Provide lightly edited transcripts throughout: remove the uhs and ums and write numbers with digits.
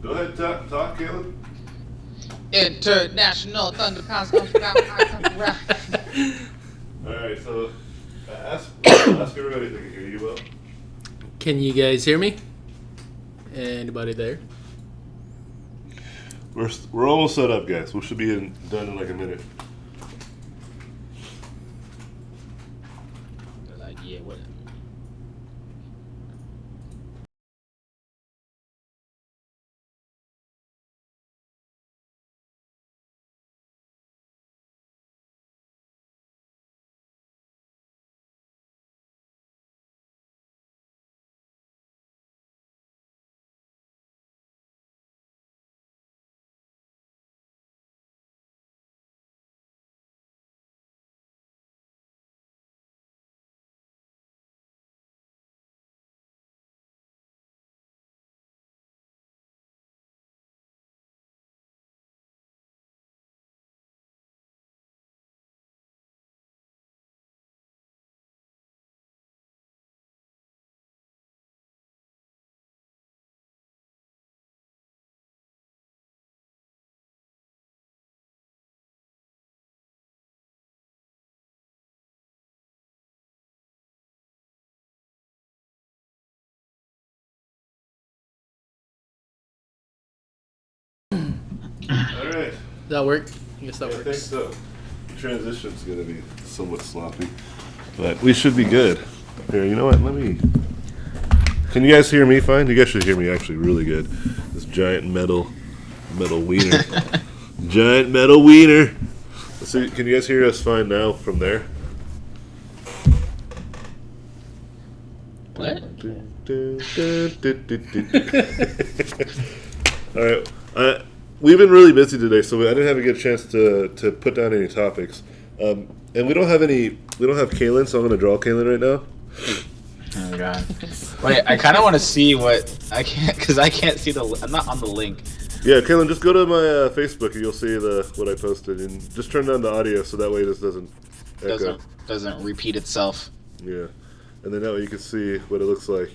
Go ahead, talk, Caleb. International Thunderpounds. All right, so ask everybody if they can hear you well. Can you guys hear me? Anybody there? We're almost set up, guys. We should be done in like a minute. Like, yeah, whatever. All right. That work? I guess that I think works. so. The transition's gonna be somewhat sloppy, but we should be good. Here, you know what? Can you guys hear me fine? You guys should hear me actually really good. This giant metal wiener. Giant metal wiener. Let's see, can you guys hear us fine now from there? What? All right. We've been really busy today, so I didn't have a good chance to put down any topics. And we don't have Kaylin, so I'm going to draw Kaylin right now. Oh god. Wait, I kind of want to see what I can't because I can't see I'm not on the link. Yeah, Kaylin, just go to my Facebook and you'll see what I posted, and just turn down the audio so that way this doesn't echo. Doesn't repeat itself. Yeah, and then that way you can see what it looks like.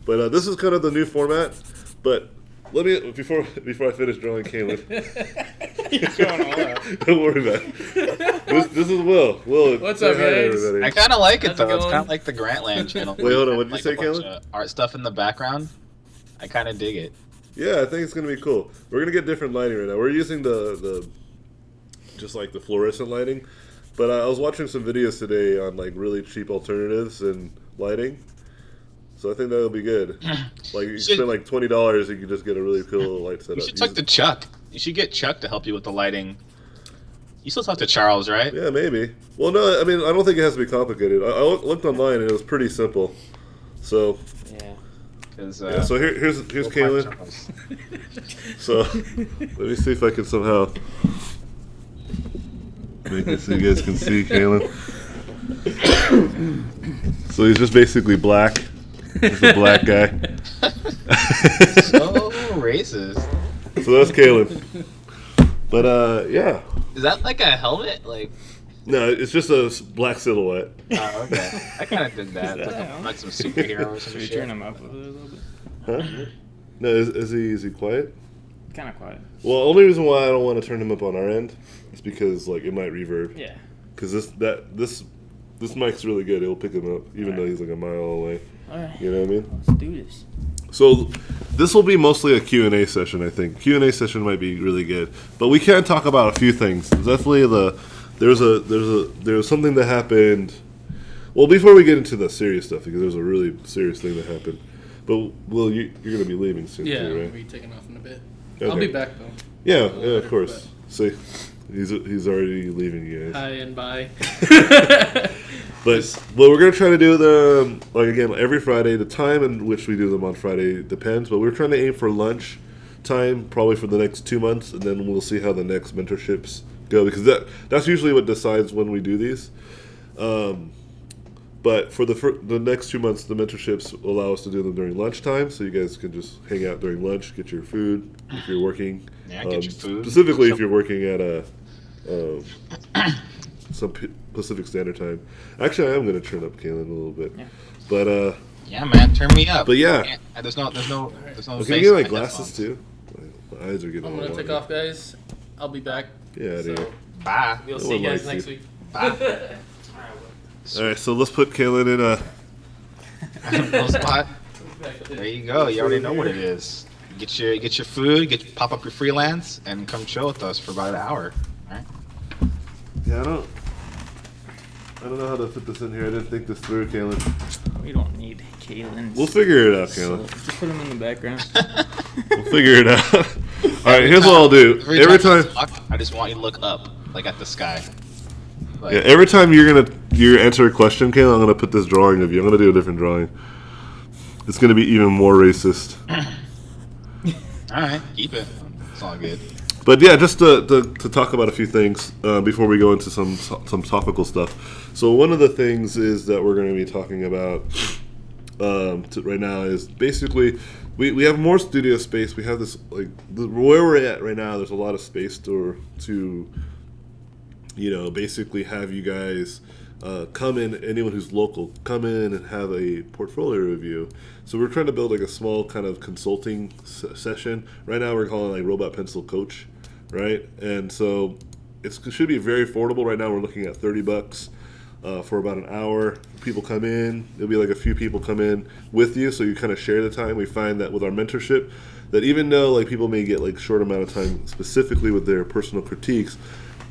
But this is kind of the new format. But let me before I finish drawing Kaylin. You're going all out. Don't worry about it. This is Will. Will, What's say up, hi to guys? everybody. I kind of like it How's it though. It's going? kind of like the Grantland channel. Wait, hold on. What did you say, a bunch Kaylin? of art stuff in the background. I kind of dig it. Yeah, I think it's gonna be cool. We're gonna get different lighting right now. We're using the just like the fluorescent lighting, but I was watching some videos today on like really cheap alternatives and lighting. So I think that'll be good. Like you spend like $20, you can just get a really cool light setup. You should talk to Chuck. You should get Chuck to help you with the lighting. You still talk to Charles, right? Yeah, maybe. Well, no, I mean I don't think it has to be complicated. I looked online and it was pretty simple. So Yeah. yeah, so here's Kaylin. So let me see if I can somehow make it so you guys can see Kaylin. So he's just basically black. Just a black guy. So racist. So that's Kaylin. But yeah. Is that like a helmet? Like. No, it's just a black silhouette. Oh, okay. I kind of did that. Like some superhero or some Should we shit. turn him up a little bit? Huh? No, is he quiet? Kind of quiet. Well, only reason why I don't want to turn him up on our end is because like it might reverb. Yeah. Because this mic's really good. It'll pick him up even though he's like a mile away. All right. You know what I mean? Let's do this. So this will be mostly a Q&A session, I think. Q&A session might be really good, but we can talk about a few things. Definitely there's something that happened. Well, before we get into the serious stuff, because there's a really serious thing that happened. But Will, you're going to be leaving soon, Yeah, too, I'll right? be taking off in a bit. Okay. I'll be back though. Yeah, of course. See, he's already leaving you guys. Hi and bye. But we're gonna try to do them like again every Friday. The time in which we do them on Friday depends, but we're trying to aim for lunch time probably for the next 2 months, and then we'll see how the next mentorships go because that's usually what decides when we do these. But for the next 2 months, the mentorships allow us to do them during lunchtime, so you guys can just hang out during lunch, get your food if you're working. Yeah, get your food. Specifically, if you're working at some Pacific Standard Time. Actually, I am going to turn up Kaylin a little bit. Yeah. But Yeah, man, turn me up. But yeah. There's no. can you get my glasses too? My eyes are getting I'm all gonna take watery. off, guys. I'll be back. Get out of here. So Bye. we'll No see you one guys likes next you. week. Bye. All right, so let's put Kaylin in a. No spot. There you go. You already know what it is. Get your food. Pop up your freelance and come chill with us for about an hour. All right. Yeah, I don't know how to fit this in here. I didn't think this through, Kaylin. We don't need Kaylin's. We'll figure it out, So, Kaylin. just put him in the background. We'll figure it out. All right, here's what I'll do. Every you time, talk, I just want you to look up, like at the sky. Like, yeah, every time you answer a question, Kaylin, I'm gonna put this drawing of you. I'm gonna do a different drawing. It's gonna be even more racist. all right, keep it. It's all good. But yeah, just to talk about a few things before we go into some topical stuff. So one of the things is that we're going to be talking about right now is basically we have more studio space. We have this where we're at right now. There's a lot of space to basically have you guys come in. Anyone who's local, come in and have a portfolio review. So we're trying to build like a small kind of consulting session. Right now we're calling it like Robotpencil Coach, right? And so it should be very affordable. Right now we're looking at $30 for about an hour. People come in. There'll be like a few people come in with you, so you kind of share the time. We find that with our mentorship, that even though like people may get like short amount of time specifically with their personal critiques,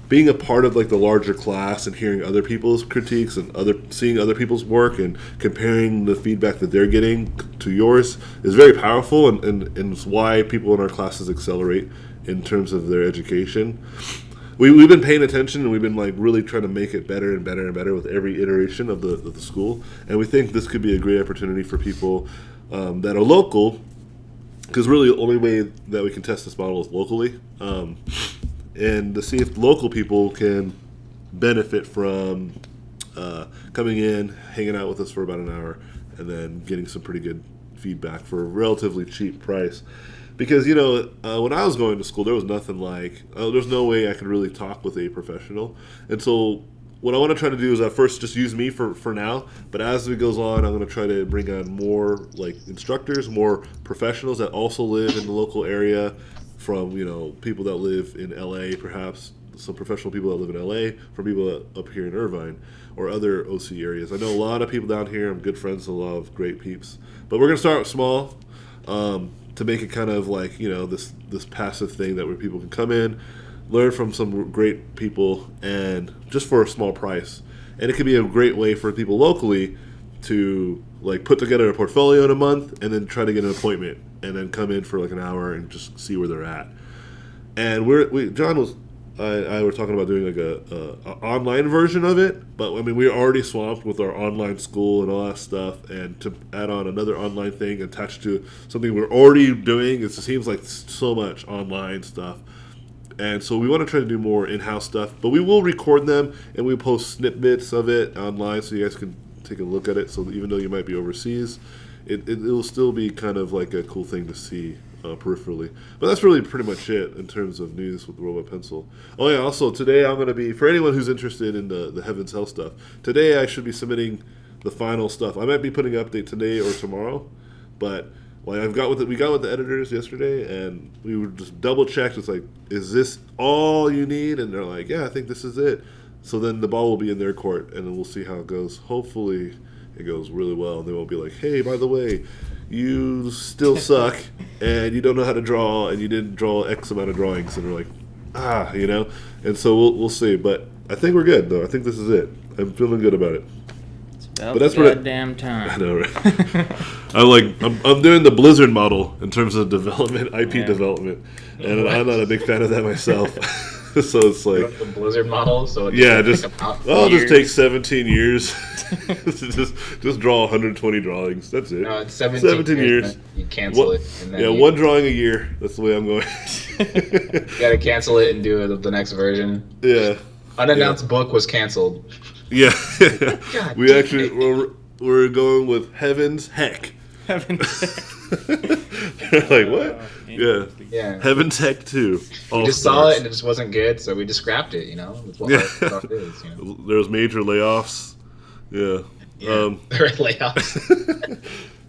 being a part of like the larger class and hearing other people's critiques and seeing other people's work and comparing the feedback that they're getting to yours is very powerful, and it's why people in our classes accelerate in terms of their education. We've been paying attention, and we've been like really trying to make it better and better and better with every iteration of the school, and we think this could be a great opportunity for people that are local, because really the only way that we can test this model is locally. And to see if local people can benefit from coming in, hanging out with us for about an hour, and then getting some pretty good feedback for a relatively cheap price. Because, when I was going to school, there was nothing like, there's no way I could really talk with a professional. And so what I want to try to do is at first just use me for now, but as it goes on, I'm going to try to bring on more like instructors, more professionals that also live in the local area, from people that live in LA, perhaps some professional people that live in LA, from people up here in Irvine or other OC areas. I know a lot of people down here. I'm good friends with a lot of great peeps, but we're gonna start small to make it kind of like this passive thing that where people can come in, learn from some great people, and just for a small price. And it could be a great way for people locally to like put together a portfolio in a month and then try to get an appointment and then come in for like an hour and just see where they're at. And John was I were talking about doing like a online version of it, but I mean we're already swamped with our online school and all that stuff, and to add on another online thing attached to something we're already doing, it seems like so much online stuff. And so we want to try to do more in-house stuff, but we will record them and we post snippets of it online so you guys can take a look at it. So that even though you might be overseas, it will still be kind of like a cool thing to see peripherally. But that's really pretty much it in terms of news with the Robotpencil. Oh yeah, also today I'm going to be, for anyone who's interested in the Heaven's Hell stuff, today I should be submitting the final stuff. I might be putting an update today or tomorrow, but like we got with the editors yesterday, and we were just double checked. It's like, is this all you need? And they're like, yeah, I think this is it. So then the ball will be in their court, and then we'll see how it goes. Hopefully it goes really well, and they won't be like, hey, by the way, you still suck, and you don't know how to draw, and you didn't draw X amount of drawings. And we're like, And so we'll see. But I think we're good, though. I think this is it. I'm feeling good about it. About But that's the what goddamn time. I know, right? I'm doing the Blizzard model in terms of development, IP Yeah. development, and I'm not a big fan of that myself. So it's like, The Blizzard model, so it yeah, doesn't just take about I'll just years. take 17 years to just draw 120 drawings. That's it. No, it's 17 years. then You cancel One- it. And then yeah, you, one drawing a year. That's the way I'm going. You gotta cancel it and do the next version. Yeah, Unannounced book was canceled. yeah. God We damn actually we're going with Heaven's Heck. They're like, what? Yeah. Yeah. Heaven's Heck 2. We just saw it and it just wasn't good, so we just scrapped it, That's what Yeah. art stuff is, There was major layoffs. Yeah. Yeah. There were layoffs.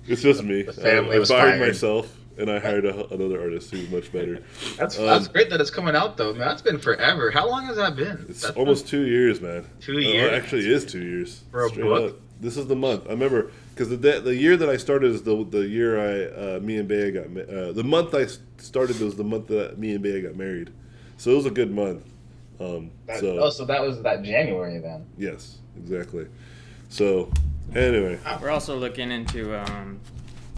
It's just me. The family I was fired fired. myself, and I hired another artist who's much better. That's great that it's coming out though, man. That's been forever. How long has that been? It's That's almost 2 years, man. 2 years? Actually, it is 2 years. For a Straight book? up. This is the month. I remember because the year that I started is the year me and Bea got the month I started was the month that me and Bea got married, so it was a good month. so that was that January then. Yes, exactly. So anyway, We're also looking into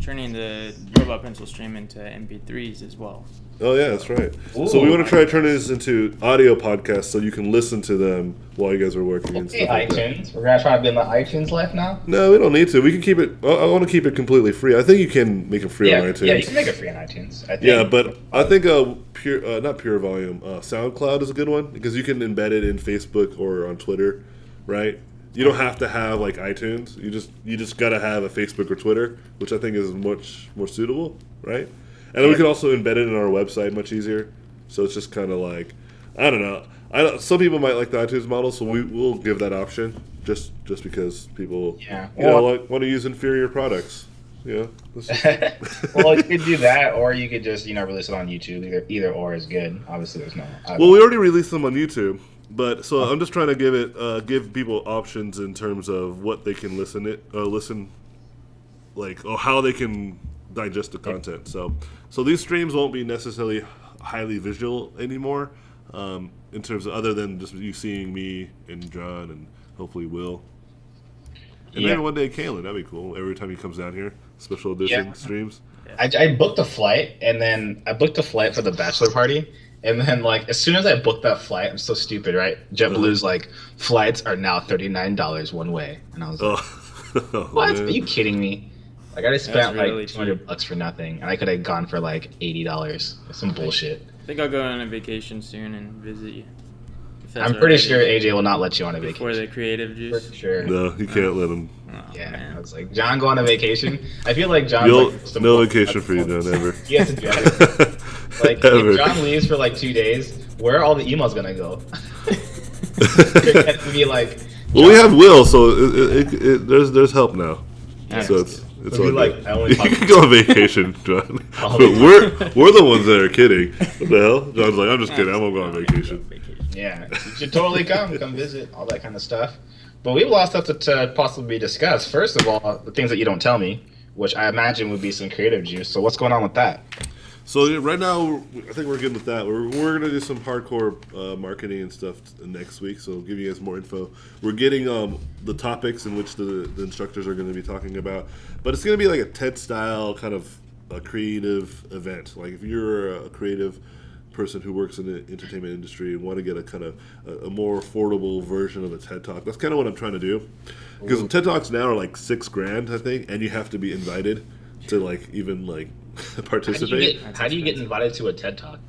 turning the Robotpencil stream into MP3s as well. oh yeah, that's right. Ooh. So we want to try to turn this into audio podcasts so you can listen to them while you guys are working and Okay, stuff like that. iTunes. We're gonna try to be in the iTunes life now. No, we don't need to. We can keep it. I want to keep it completely free. I think you can make it free on iTunes. Yeah, you can make it free on iTunes. I think. Yeah, but I think not Pure Volume, SoundCloud is a good one because you can embed it in Facebook or on Twitter, right? You don't have to have like iTunes. You just gotta have a Facebook or Twitter, which I think is much more suitable, right? And then we can also embed it in our website much easier. So it's just kind of like I don't know. Some people might like the iTunes model, so we'll give that option just because people want to use inferior products. Yeah. Well, you could do that, or you could just release it on YouTube. Either or is good. Obviously, there's no. Well, we already released them on YouTube, but so I'm just trying to give people options in terms of what they can listen, like how they can digest the content. So these streams won't be necessarily highly visual anymore, in terms of other than just you seeing me and John and hopefully Will. And maybe one day Kalen, that'd be cool. Every time he comes down here, special edition streams. I booked a flight, and then I booked a flight for the bachelor party. And then, like, as soon as I booked that flight, I'm so stupid, right? JetBlue's like, flights are now $39 one way. And I was like, what? Man. Are you kidding me? Like, I just spent really like $200 for nothing, and I could have gone for like $80. Some bullshit. I think I'll go on a vacation soon and visit you. If that's I'm all pretty right. sure AJ will not let you on a Before vacation. the creative For juice. sure. No, you can't let him. Oh, Yeah, man. I was like, John, go on a vacation. I feel like John's like some No bull- vacation for you, no, never. He has to do it. Like, Ever. if John leaves for like 2 days, where are all the emails gonna go? They're gonna be like, Well, we have Will, so there's help now. Yeah. So it's We'll all be like, good. I only You talk- can go on vacation, John. I'll But be- we're the ones that are kidding. What the hell? John's like, I'm just kidding. I won't go on vacation. yeah, you should totally come visit, all that kind of stuff. But we have a lot of stuff to possibly discuss. First of all, the things that you don't tell me, which I imagine would be some creative juice. So what's going on with that? So yeah, right now, I think we're good with that. We're gonna do some hardcore marketing and stuff next week. So I'll give you guys more info. We're getting the topics in which the instructors are going to be talking about, but it's going to be like a TED style kind of a creative event. Like if you're a creative person who works in the entertainment industry and want to get a kind of a more affordable version of a TED Talk, that's kind of what I'm trying to do. Because TED Talks now are like $6,000, I think, and you have to be invited to like even like participate. How do you get invited to a TED Talk?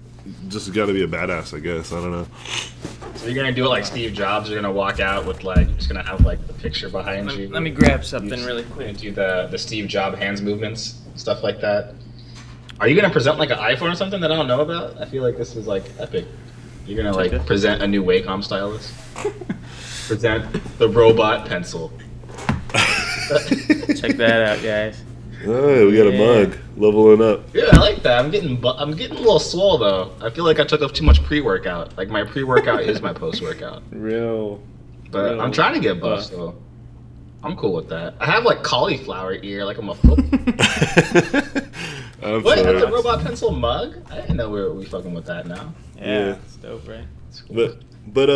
Just got to be a badass, I guess. I don't know. So you're gonna do it like Steve Jobs. You're gonna walk out with like, just gonna have like the picture behind you. Let me grab something really You're quick. gonna do the Steve Jobs hands movements, stuff like that. Are you gonna present like an iPhone or something that I don't know about? I feel like this is like epic. You're gonna like Check it. present a new Wacom stylus. Present the robot pencil. Check that out, guys. Oh, we got a Yeah. mug leveling up. Yeah, I like that. I'm getting a little swole though. I feel like I took up too much pre-workout. Like my pre-workout is my post-workout. Real. But Real I'm trying to get buff, buff. so I'm cool with that. I have like cauliflower ear, like I'm a foot. I'm What? sorry. That's a robot pencil mug? I didn't know we fucking with that now. Yeah, Yeah. it's dope, right? It's cool. But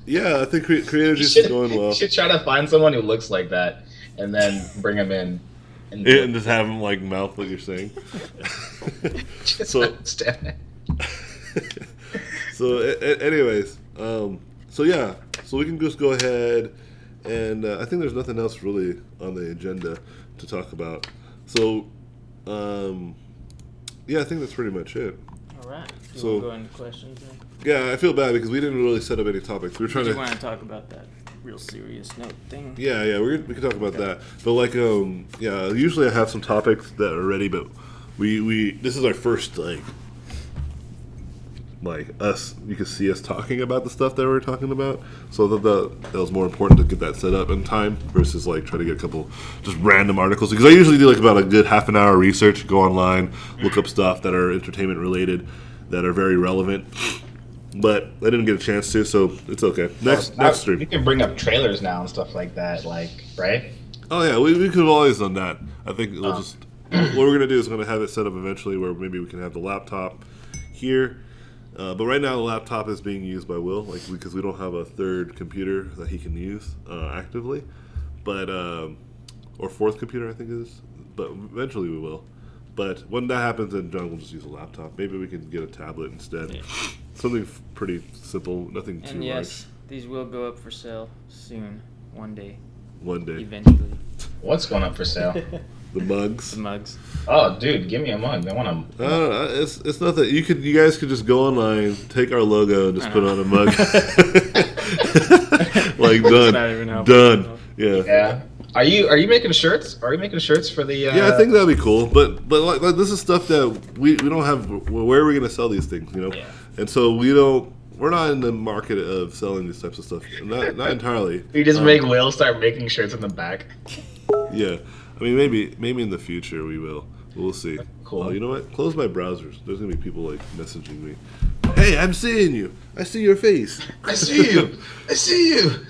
yeah, I think creative You juice should, is going well. you should try to find someone who looks like that, and then bring them in. And And just have them like mouth what you're saying. just so- understand it. So, anyways, so yeah, so we can just go ahead, and I think there's nothing else really on the agenda to talk about. So, yeah, I think that's pretty much it. All right. So So- we'll go into questions then. Yeah, I feel bad because we didn't really set up any topics. We were trying Did to. you want to talk about that real serious note thing? Yeah, we can talk about that. But like, yeah, usually I have some topics that are ready, but we this is our first like like us, you could see us talking about the stuff that we were talking about. So that was more important to get that set up in time versus like try to get a couple just random articles. Because I usually do like about a good half an hour research, go online, look up stuff that are entertainment related, that are very relevant. But I didn't get a chance to, so it's okay. Next stream. You can bring up trailers now and stuff like that, like, right? Oh yeah, we could have always done that. I think we'll just what we're gonna do is gonna have it set up eventually where maybe we can have the laptop here. But right now the laptop is being used by Will, like because we don't have a third computer that he can use actively, but or fourth computer I think it is. But eventually we will. But when that happens, then John will just use a laptop. Maybe we can get a tablet instead. Yeah. Something pretty simple, nothing too and yes, large. These will go up for sale soon, one day. One day. Eventually. What's going up for sale? The mugs. The mugs. Oh, dude, give me a mug. I want a. It's not that you guys could just go online, take our logo, and just put on a mug. Like done. Yeah. Yeah. Are you making shirts? Are you making shirts for the? Yeah, I think that'd be cool. But like this is stuff that we don't have. Where are we gonna sell these things? You know. Yeah. And so we're not in the market of selling these types of stuff. Not entirely. You just make Will start making shirts in the back. Yeah. I mean, maybe in the future we will. We'll see. Cool. Oh, you know what? Close my browsers. There's gonna be people like messaging me. Hey, I'm seeing you. I see your face. I see you. I see you.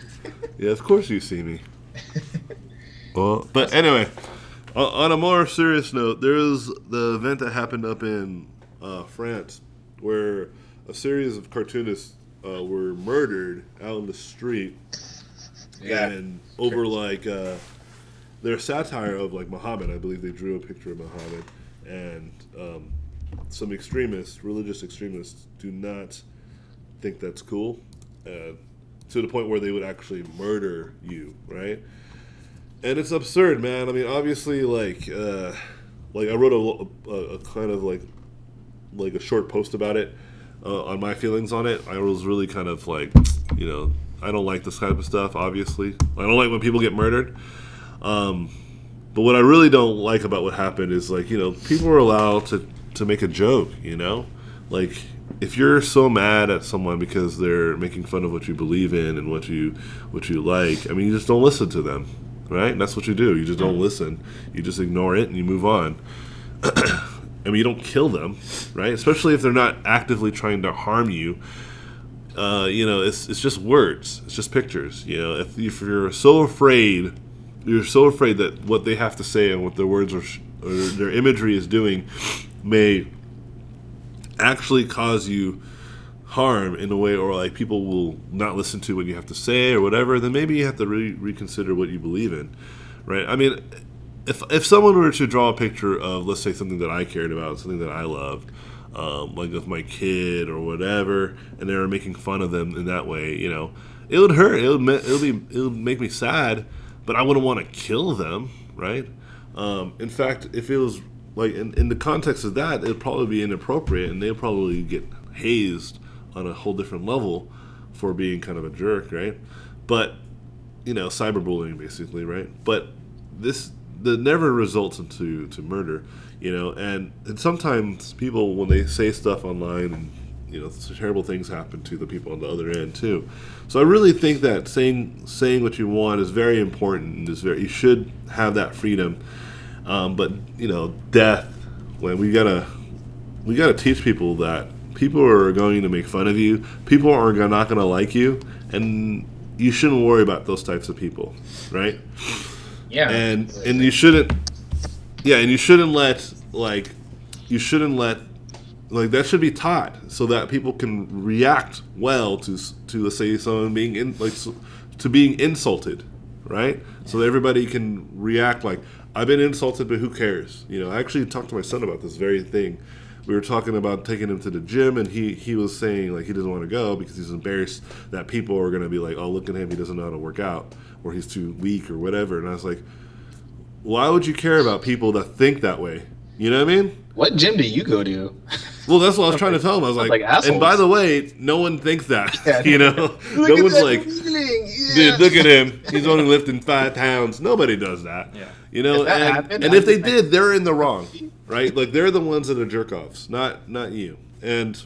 Yeah, of course you see me. Well, but anyway, on a more serious note, there was the event that happened up in France where a series of cartoonists were murdered out in the street, and over like their satire of like Muhammad. I believe they drew a picture of Muhammad, and some extremists, religious extremists, do not think that's cool, to the point where they would actually murder you, right? And it's absurd, man. I mean, obviously, like I wrote a kind of like a short post about it on my feelings on it. I was really kind of like, you know, I don't like this type of stuff. Obviously, I don't like when people get murdered. But what I really don't like about what happened is like, you know, people are allowed to make a joke. You know, like if you're so mad at someone because they're making fun of what you believe in and what you like, I mean, you just don't listen to them. Right? And that's what you do. You just don't listen. You just ignore it and you move on. I mean, you don't kill them, right? Especially if they're not actively trying to harm you. You know, it's just words. It's just pictures. You know, if you're so afraid that what they have to say and what their words or their imagery is doing may actually cause you harm in a way, or like people will not listen to what you have to say or whatever, then maybe you have to reconsider what you believe in, right? I mean, if someone were to draw a picture of, let's say, something that I cared about, something that I loved, like with my kid or whatever, and they were making fun of them in that way, you know, it would hurt. It would make me sad, but I wouldn't want to kill them, right? In fact, if it was like in the context of that, it'd probably be inappropriate, and they'd probably get hazed on a whole different level for being kind of a jerk, right? But, you know, cyberbullying basically, right? But that never results into murder, you know, and sometimes people, when they say stuff online, and, you know, terrible things happen to the people on the other end too. So I really think that saying what you want is very important, and you should have that freedom. But, you know, death, when we gotta teach people that people are going to make fun of you. People are not going to like you, and you shouldn't worry about those types of people, right? Yeah. And you shouldn't. Yeah, and you shouldn't let that should be taught so that people can react well to let's say someone being to being insulted, right? So that everybody can react like, I've been insulted, but who cares? You know, I actually talked to my son about this very thing. We were talking about taking him to the gym, and he was saying like he doesn't want to go because he's embarrassed that people are going to be like, oh, look at him, he doesn't know how to work out, or he's too weak or whatever. And I was like, why would you care about people that think that way? You know what I mean? What gym do you go to? Well, that's what I was trying to tell him. I was like and by the way, no one thinks that. Yeah. You know? No one's like, dude, look at him. He's only lifting 5 pounds. Nobody does that. Yeah. You know, and if they did, they're in the wrong, right? Like they're the ones that are jerk offs, not you. And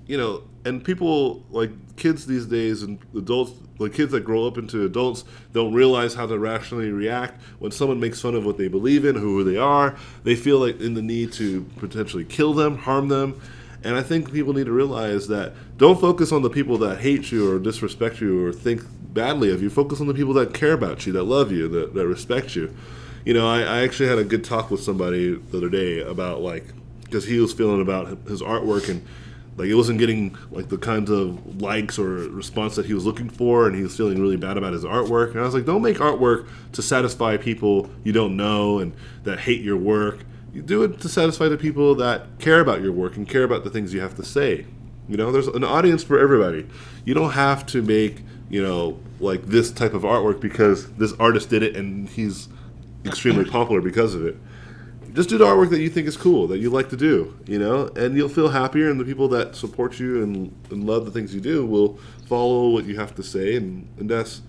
you know, and people like kids these days and adults, like kids that grow up into adults, don't realize how to rationally react when someone makes fun of what they believe in, who they are. They feel like in the need to potentially kill them, harm them. And I think people need to realize that don't focus on the people that hate you or disrespect you or think badly of you. Focus on the people that care about you, that love you, that respect you. You know, I actually had a good talk with somebody the other day about, like, because he was feeling about his artwork and, like, it wasn't getting, like, the kinds of likes or response that he was looking for, and he was feeling really bad about his artwork. And I was like, don't make artwork to satisfy people you don't know and that hate your work. You do it to satisfy the people that care about your work and care about the things you have to say. You know, there's an audience for everybody. You don't have to make, you know, like this type of artwork because this artist did it and he's extremely popular because of it. Just do the artwork that you think is cool, that you like to do, you know, and you'll feel happier, and the people that support you and love the things you do will follow what you have to say, and that's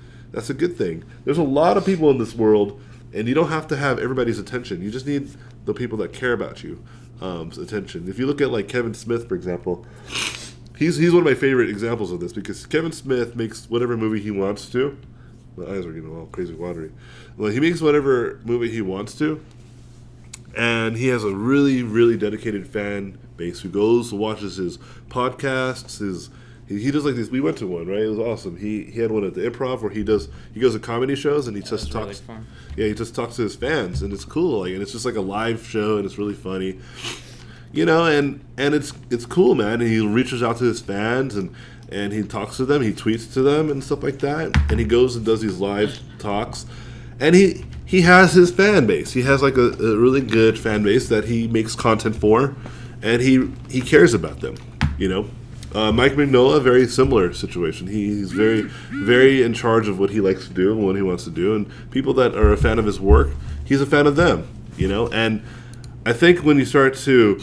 a good thing. There's a lot of people in this world, and you don't have to have everybody's attention. You just need the people that care about you attention. If you look at, like, Kevin Smith, for example, he's one of my favorite examples of this because Kevin Smith makes whatever movie he wants to. My eyes are getting all crazy watery. Well, he makes whatever movie he wants to, and he has a really, really dedicated fan base who goes, watches his podcasts, he does like this. We went to one, right? It was awesome. He had one at the Improv where he goes to comedy shows and he just talks. Really fun. Yeah, he just talks to his fans, and it's cool. Like, and it's just like a live show, and it's really funny, you know. And it's cool, man. And he reaches out to his fans and he talks to them. He tweets to them and stuff like that. And he goes and does these live talks, and he has his fan base. He has like a really good fan base that he makes content for, and he cares about them, you know. Mike Mignola, very similar situation. He's very, very in charge of what he likes to do and what he wants to do. And people that are a fan of his work, he's a fan of them, you know. And I think when you start to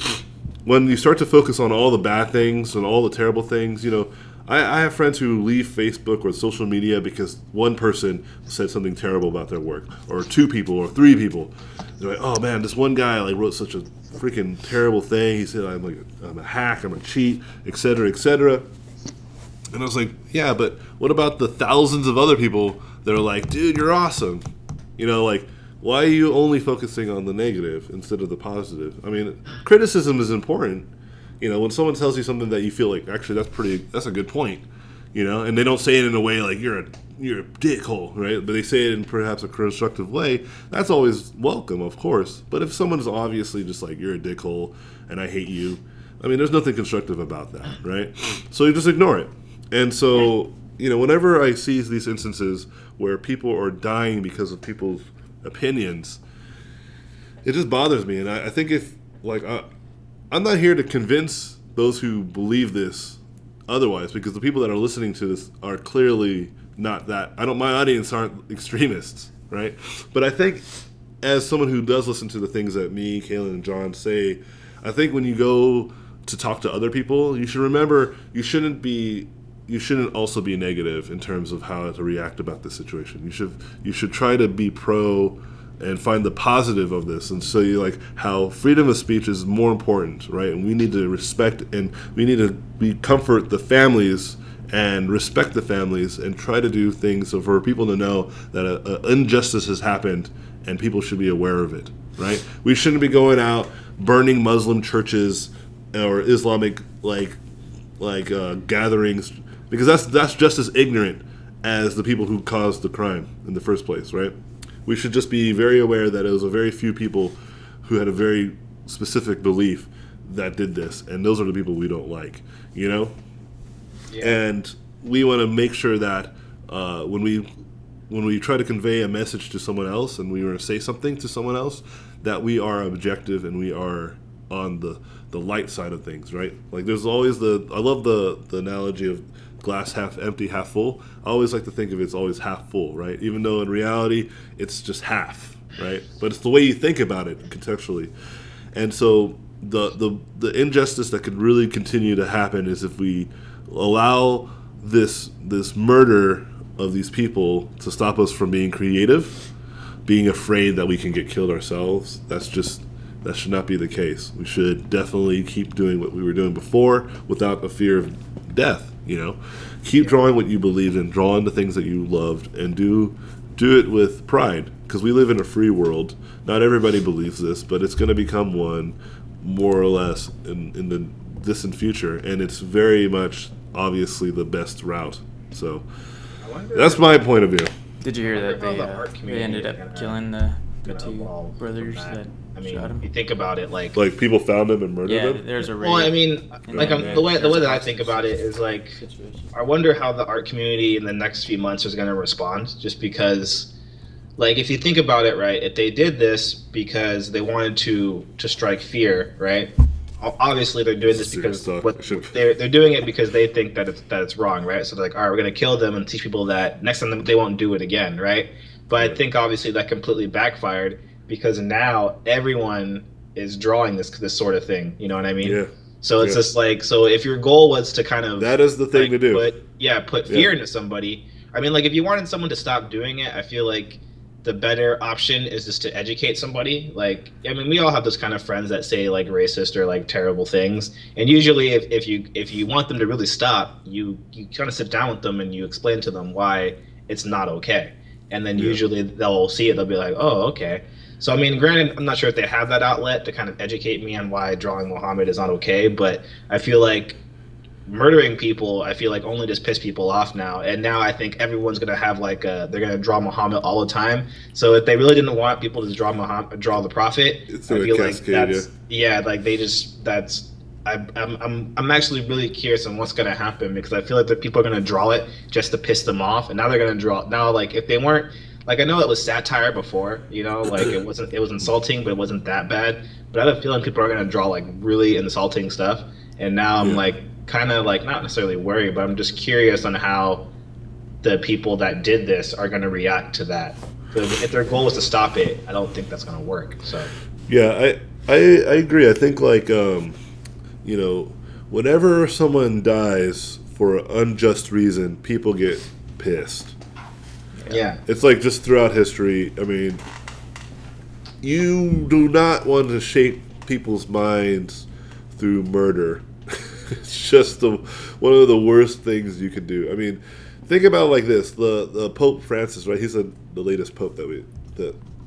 focus on all the bad things and all the terrible things, you know, I have friends who leave Facebook or social media because one person said something terrible about their work, or two people, or three people. They're like, oh man, this one guy like wrote such a freaking terrible thing. He said I'm a hack, I'm a cheat, etc., etc. And I was like, yeah, but what about the thousands of other people that are like, dude, you're awesome? You know, like, why are you only focusing on the negative instead of the positive? I mean, criticism is important. You know, when someone tells you something that you feel like, actually, that's a good point, you know, and they don't say it in a way like you're a dickhole, right? But they say it in perhaps a constructive way. That's always welcome, of course. But if someone's obviously just like, you're a dickhole and I hate you, I mean, there's nothing constructive about that, right? So you just ignore it. And so, you know, whenever I see these instances where people are dying because of people's opinions, it just bothers me. And I think if, like, I'm not here to convince those who believe this otherwise, because the people that are listening to this are clearly not that. My audience aren't extremists, right? But I think as someone who does listen to the things that me, Kaylin, and John say, I think when you go to talk to other people, you should remember you shouldn't also be negative in terms of how to react about this situation. You should try to be pro and find the positive of this, and so you like how freedom of speech is more important, right? And we need to respect and we need to comfort the families and respect the families and try to do things so for people to know that an injustice has happened and people should be aware of it, right? We shouldn't be going out burning Muslim churches or Islamic gatherings, because that's just as ignorant as the people who caused the crime in the first place, right? We should just be very aware that it was a very few people who had a very specific belief that did this, and those are the people we don't like, you know? Yeah. And we want to make sure that when we try to convey a message to someone else and we want to say something to someone else, that we are objective and we are on the light side of things, right? Like there's always I love the analogy of glass half empty, half full. I always like to think of it as always half full, right? Even though in reality it's just half, right? But it's the way you think about it contextually. And so the injustice that could really continue to happen is if we allow this murder of these people to stop us from being creative, being afraid that we can get killed ourselves. That should not be the case. We should definitely keep doing what we were doing before without a fear of death. Keep drawing what you believed in, draw into things that you loved, and do it with pride. Because we live in a free world. Not everybody believes this, but it's going to become one, more or less, in the distant future, and it's very much obviously the best route. So that's my point of view. Did you hear that the they ended up killing the two brothers that shot him? You think about it, like people found him and murdered Yeah, him. there's a raid. well, I mean, like the way that I think about it is like, Situation. I wonder how the art community in the next few months is going to respond. Just because, like, if you think about it, right, if they did this because they wanted to strike fear, right? Obviously, they're doing this because they're doing it because they think that it's wrong, right? So they're like, all right, we're going to kill them and teach people that next time they won't do it again, right? But I think obviously that completely backfired because now everyone is drawing this sort of thing. You know what I mean? Yeah. So it's just like, so if your goal was to kind of that is the thing to do. Put fear into somebody. I mean, like if you wanted someone to stop doing it, I feel like the better option is just to educate somebody. Like, I mean, we all have those kind of friends that say like racist or like terrible things. And usually if you want them to really stop, you kind of sit down with them and you explain to them why it's not okay. And then usually they'll see it. They'll be like, oh, okay. So, I mean, granted, I'm not sure if they have that outlet to kind of educate me on why drawing Muhammad is not okay, but I feel like murdering people, I feel like only just piss people off now. And now I think everyone's going to have like they're going to draw Muhammad all the time. So if they really didn't want people to draw the Prophet, it's I feel like cascade, like they just, I'm actually really curious on what's going to happen because I feel like the people are going to draw it just to piss them off. And now they're going to draw, now like if they weren't, like I know it was satire before, like it was insulting, but it wasn't that bad. But I have a feeling people are going to draw like really insulting stuff. And now I'm like, kind of like not necessarily worried, but I'm just curious on how the people that did this are going to react to that. If their goal was to stop it, I don't think that's going to work. So yeah, I agree. I think like whenever someone dies for an unjust reason, people get pissed. Yeah, it's like just throughout history. I mean, you do not want to shape people's minds through murder. It's just one of the worst things you could do. I mean, think about it like this: the Pope Francis, right? He's the latest pope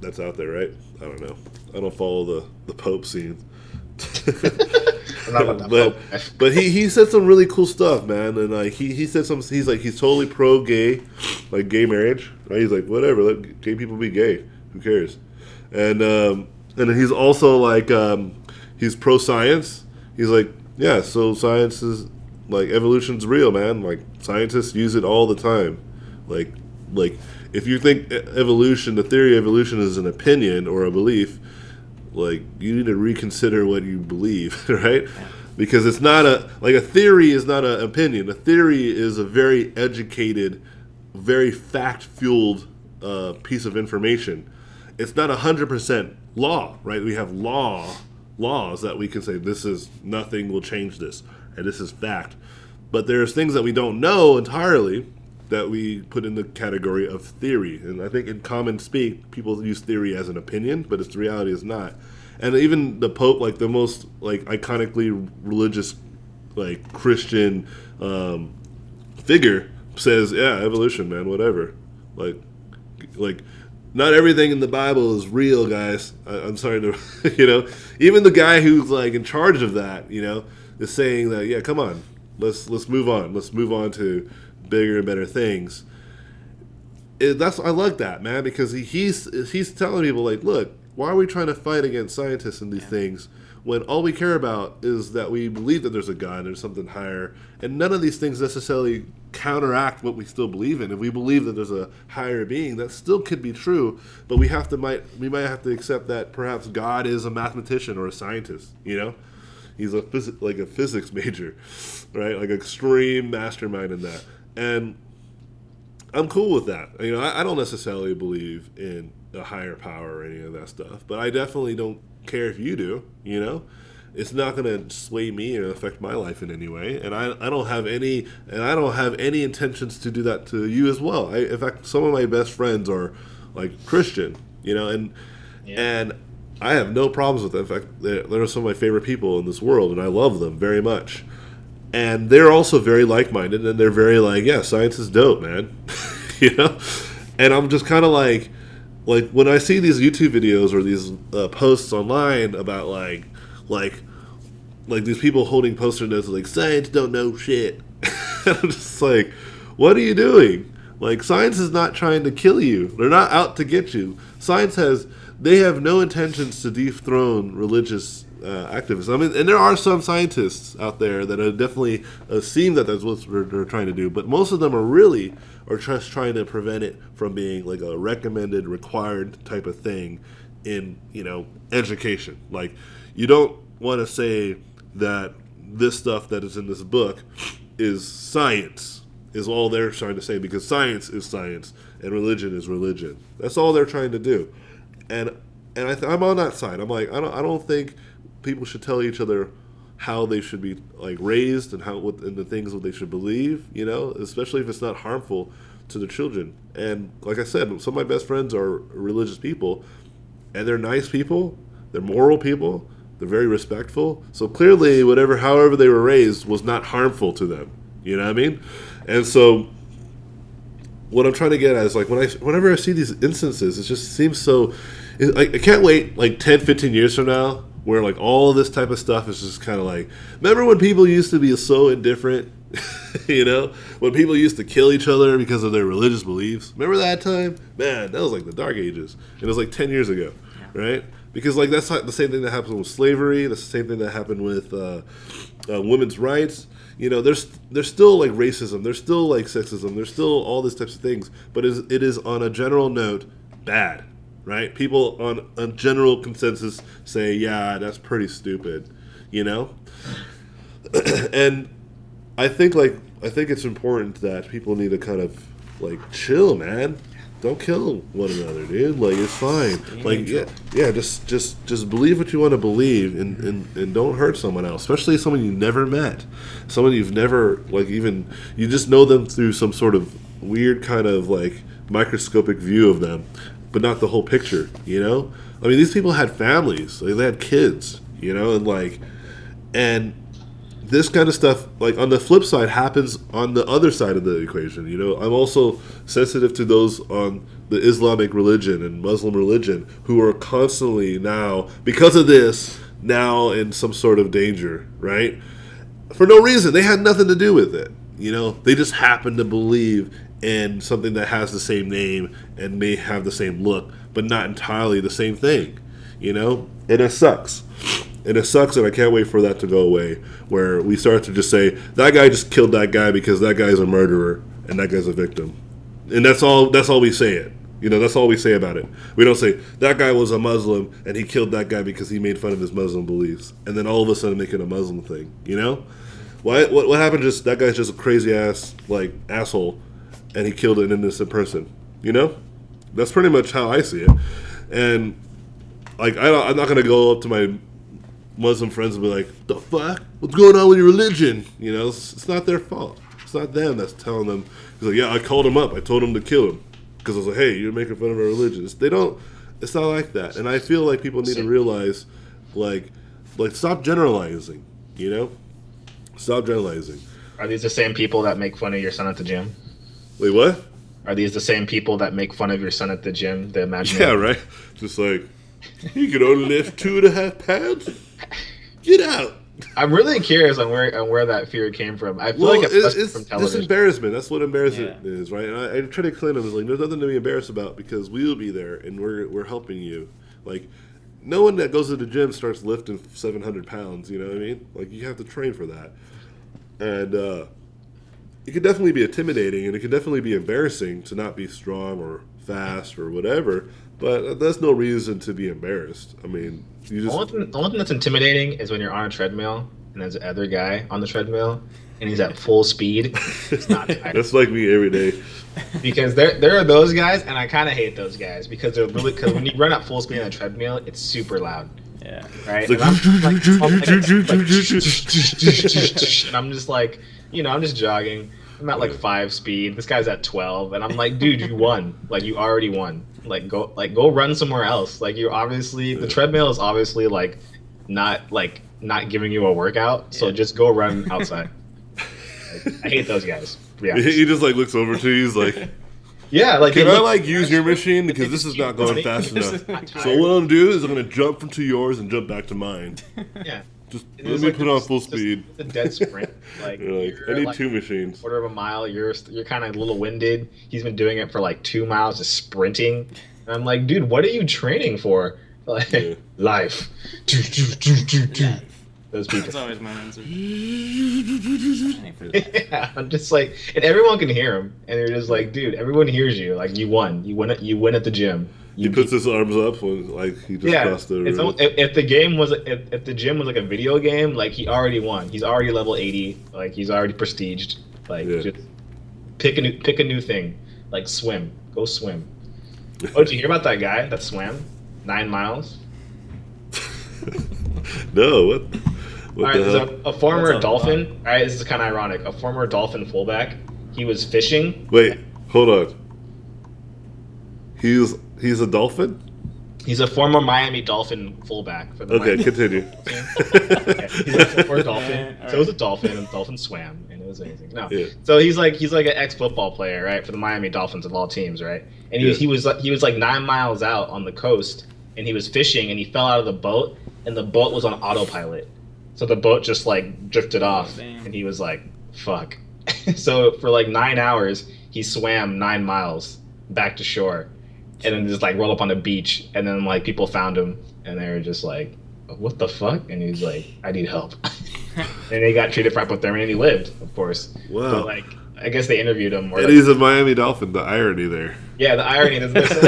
that's out there, right? I don't know. I don't follow the Pope scene. But he said some really cool stuff, man. And like he said some. He's totally pro gay, like gay marriage. Right? He's like, whatever, let gay people be gay. Who cares? And he's also like he's pro science. He's like, yeah, so science is, like, evolution's real, man. Like, scientists use it all the time. Like if you think evolution, the theory of evolution is an opinion or a belief, like, you need to reconsider what you believe, right? Because it's not a theory is not an opinion. A theory is a very educated, very fact-fueled piece of information. It's not 100% law, right? We have laws that we can say nothing will change this, and this is fact. But there's things that we don't know entirely that we put in the category of theory. And I think in common speak, people use theory as an opinion, but its reality is not. And even the Pope, like the most like iconically religious, like Christian figure, says, yeah, evolution, man, whatever. Like not everything in the Bible is real, guys. I'm sorry to, even the guy who's like in charge of that, is saying that, yeah, come on, let's move on. Let's move on to bigger and better things. I like that, man, because he's telling people like, look, why are we trying to fight against scientists and these things when all we care about is that we believe that there's a God, there's something higher, and none of these things necessarily counteract what we still believe in. If we believe that there's a higher being, that still could be true, but we might have to accept that perhaps God is a mathematician or a scientist. He's a physics major, right? Like extreme mastermind in that, and I'm cool with that. I don't necessarily believe in a higher power or any of that stuff, but I definitely don't care if you do. It's not going to sway me or affect my life in any way, and I don't have any intentions to do that to you as well. In fact, some of my best friends are like Christian, and I have no problems with that. In fact, they're some of my favorite people in this world, and I love them very much. and they're also very like-minded, and they're very like, yeah, science is dope, man. You know, and I'm just kind of like when I see these YouTube videos or these posts online about like these people holding poster notes like science don't know shit. I'm just like, what are you doing? Like, science is not trying to kill you. They're not out to get you. They have no intentions to dethrone religious activists. I mean, and there are some scientists out there that are definitely seem that that's what they're trying to do, but most of them are just trying to prevent it from being like a recommended, required type of thing in, education. Like, you don't want to say that this stuff that is in this book is science, is all they're trying to say, because science is science and religion is religion. That's all they're trying to do. And I'm on that side. I'm like, I don't think people should tell each other how they should be like raised and and the things that they should believe, especially if it's not harmful to the children. And like I said, some of my best friends are religious people, and they're nice people, they're moral people, they're very respectful. So clearly, however they were raised was not harmful to them. You know what I mean? And so what I'm trying to get at is like whenever I see these instances, it just seems so. I can't wait like 10, 15 years from now where like all of this type of stuff is just kind of like, remember when people used to be so indifferent? When people used to kill each other because of their religious beliefs. Remember that time? Man, that was like the Dark Ages. It was like 10 years ago, right? Because like that's the same thing that happened with slavery. That's the same thing that happened with women's rights. There's still like racism. There's still like sexism. There's still all these types of things. But it is on a general note bad, right? People on a general consensus say, yeah, that's pretty stupid, And I think it's important that people need to kind of like chill, man. Don't kill one another, dude. Like, it's fine. Like, yeah, just believe what you want to believe, and don't hurt someone else, especially someone you never met, someone you've never you just know them through some sort of weird kind of like microscopic view of them, but not the whole picture. I mean, these people had families, like, they had kids, and this kind of stuff, like, on the flip side, happens on the other side of the equation. I'm also sensitive to those on the Islamic religion and Muslim religion who are constantly now, because of this, now in some sort of danger, right? For no reason. They had nothing to do with it. They just happen to believe in something that has the same name and may have the same look, but not entirely the same thing, And it sucks. And it sucks, and I can't wait for that to go away, where we start to just say, that guy just killed that guy because that guy's a murderer and that guy's a victim. And that's all we say it. That's all we say about it. We don't say, that guy was a Muslim and he killed that guy because he made fun of his Muslim beliefs. And then all of a sudden make it a Muslim thing, What happened just, that guy's just a crazy ass, like, asshole, and he killed an innocent person, That's pretty much how I see it. And, like, I'm not going to go up to my Muslim friends will be like, the fuck? What's going on with your religion? It's not their fault. It's not them that's telling them. He's like, yeah, I called him up. I told him to kill him. Because I was like, hey, you're making fun of our religion. It's not like that. And I feel like people need to realize, like stop generalizing, Stop generalizing. Are these the same people that make fun of your son at the gym? Wait, what? Are these the same people that make fun of your son at the gym? The imaginary? Yeah, right? Just like, he can only lift 2.5 pounds? Get out! I'm really curious on where that fear came from. I feel like it's from television. It's embarrassment. That's what embarrassment is, right? And I try to explain to them, like, there's nothing to be embarrassed about because we will be there and we're helping you. Like, no one that goes to the gym starts lifting 700 pounds. You know what I mean? Like, you have to train for that, and it could definitely be intimidating and it could definitely be embarrassing to not be strong or fast or whatever. But that's no reason to be embarrassed. I mean, you just... The only thing that's intimidating is when you're on a treadmill and there's the other guy on the treadmill and he's at full speed. It's not tired. That's like me every day. Because there are those guys, and I kind of hate those guys because when you run at full speed on a treadmill, it's super loud. Yeah. Right. Like, and I'm just like, I'm just jogging. I'm at like 5 speed. This guy's at 12, and I'm like, dude, you won. Like, you already won. Go run somewhere else. Like, you're obviously the treadmill is obviously not giving you a workout. So just go run outside. I hate those guys. Yeah, He just like looks over to you. He's like, yeah. Like, "Can they I look- like use your machine because this is not going fast enough?" So what I'm gonna do is I'm gonna jump into yours and jump back to mine. Yeah. Just It let was me like put on just- full just speed. a dead sprint. Like, You're like, you're I need like two machines. quarter of a mile. You're kind of a little winded. He's been doing it for like 2 miles, just sprinting. And I'm like, dude, what are you training for? Like, Yeah. life. Those people. That's always my answer. Yeah, I'm just like, and everyone can hear him, and you're just like, dude, everyone hears you. Like, you won. You win at the gym. He puts his arms up when like he just crossed the it's room. almost, if the game was if the gym was like a video game, like he already won. He's already level 80. Like he's already prestiged. Like Yeah. just pick a new thing. Like swim. Go swim. Oh, did you hear about that guy that swam 9 miles? No, what? All What right, the there's hell? a former That's a Dolphin. All right, this is kind of ironic. A former Dolphin fullback. He was fishing. Wait, hold on. He's a dolphin? He's a former Miami Dolphin fullback for the Okay, Miami continue. Yeah, he's a former Dolphin. Yeah, So it was a Dolphin, and the Dolphin swam, and it was amazing. No, Yeah. so he's like an ex football player, right, for the Miami Dolphins of all teams, right? And he was like 9 miles out on the coast, and he was fishing, and he fell out of the boat, and the boat was on autopilot, so the boat just like drifted off, damn. and he was like, "Fuck." So for like 9 hours, he swam 9 miles back to shore, and then just like roll up on the beach, and then like people found him, and they were just like, "What the fuck?" And he's like, "I need help." And he got treated for hypothermia, and he lived, of course. Wow. But like, I guess they interviewed him. Or And like, he's a Miami Dolphin, the irony there. yeah, the irony is there's about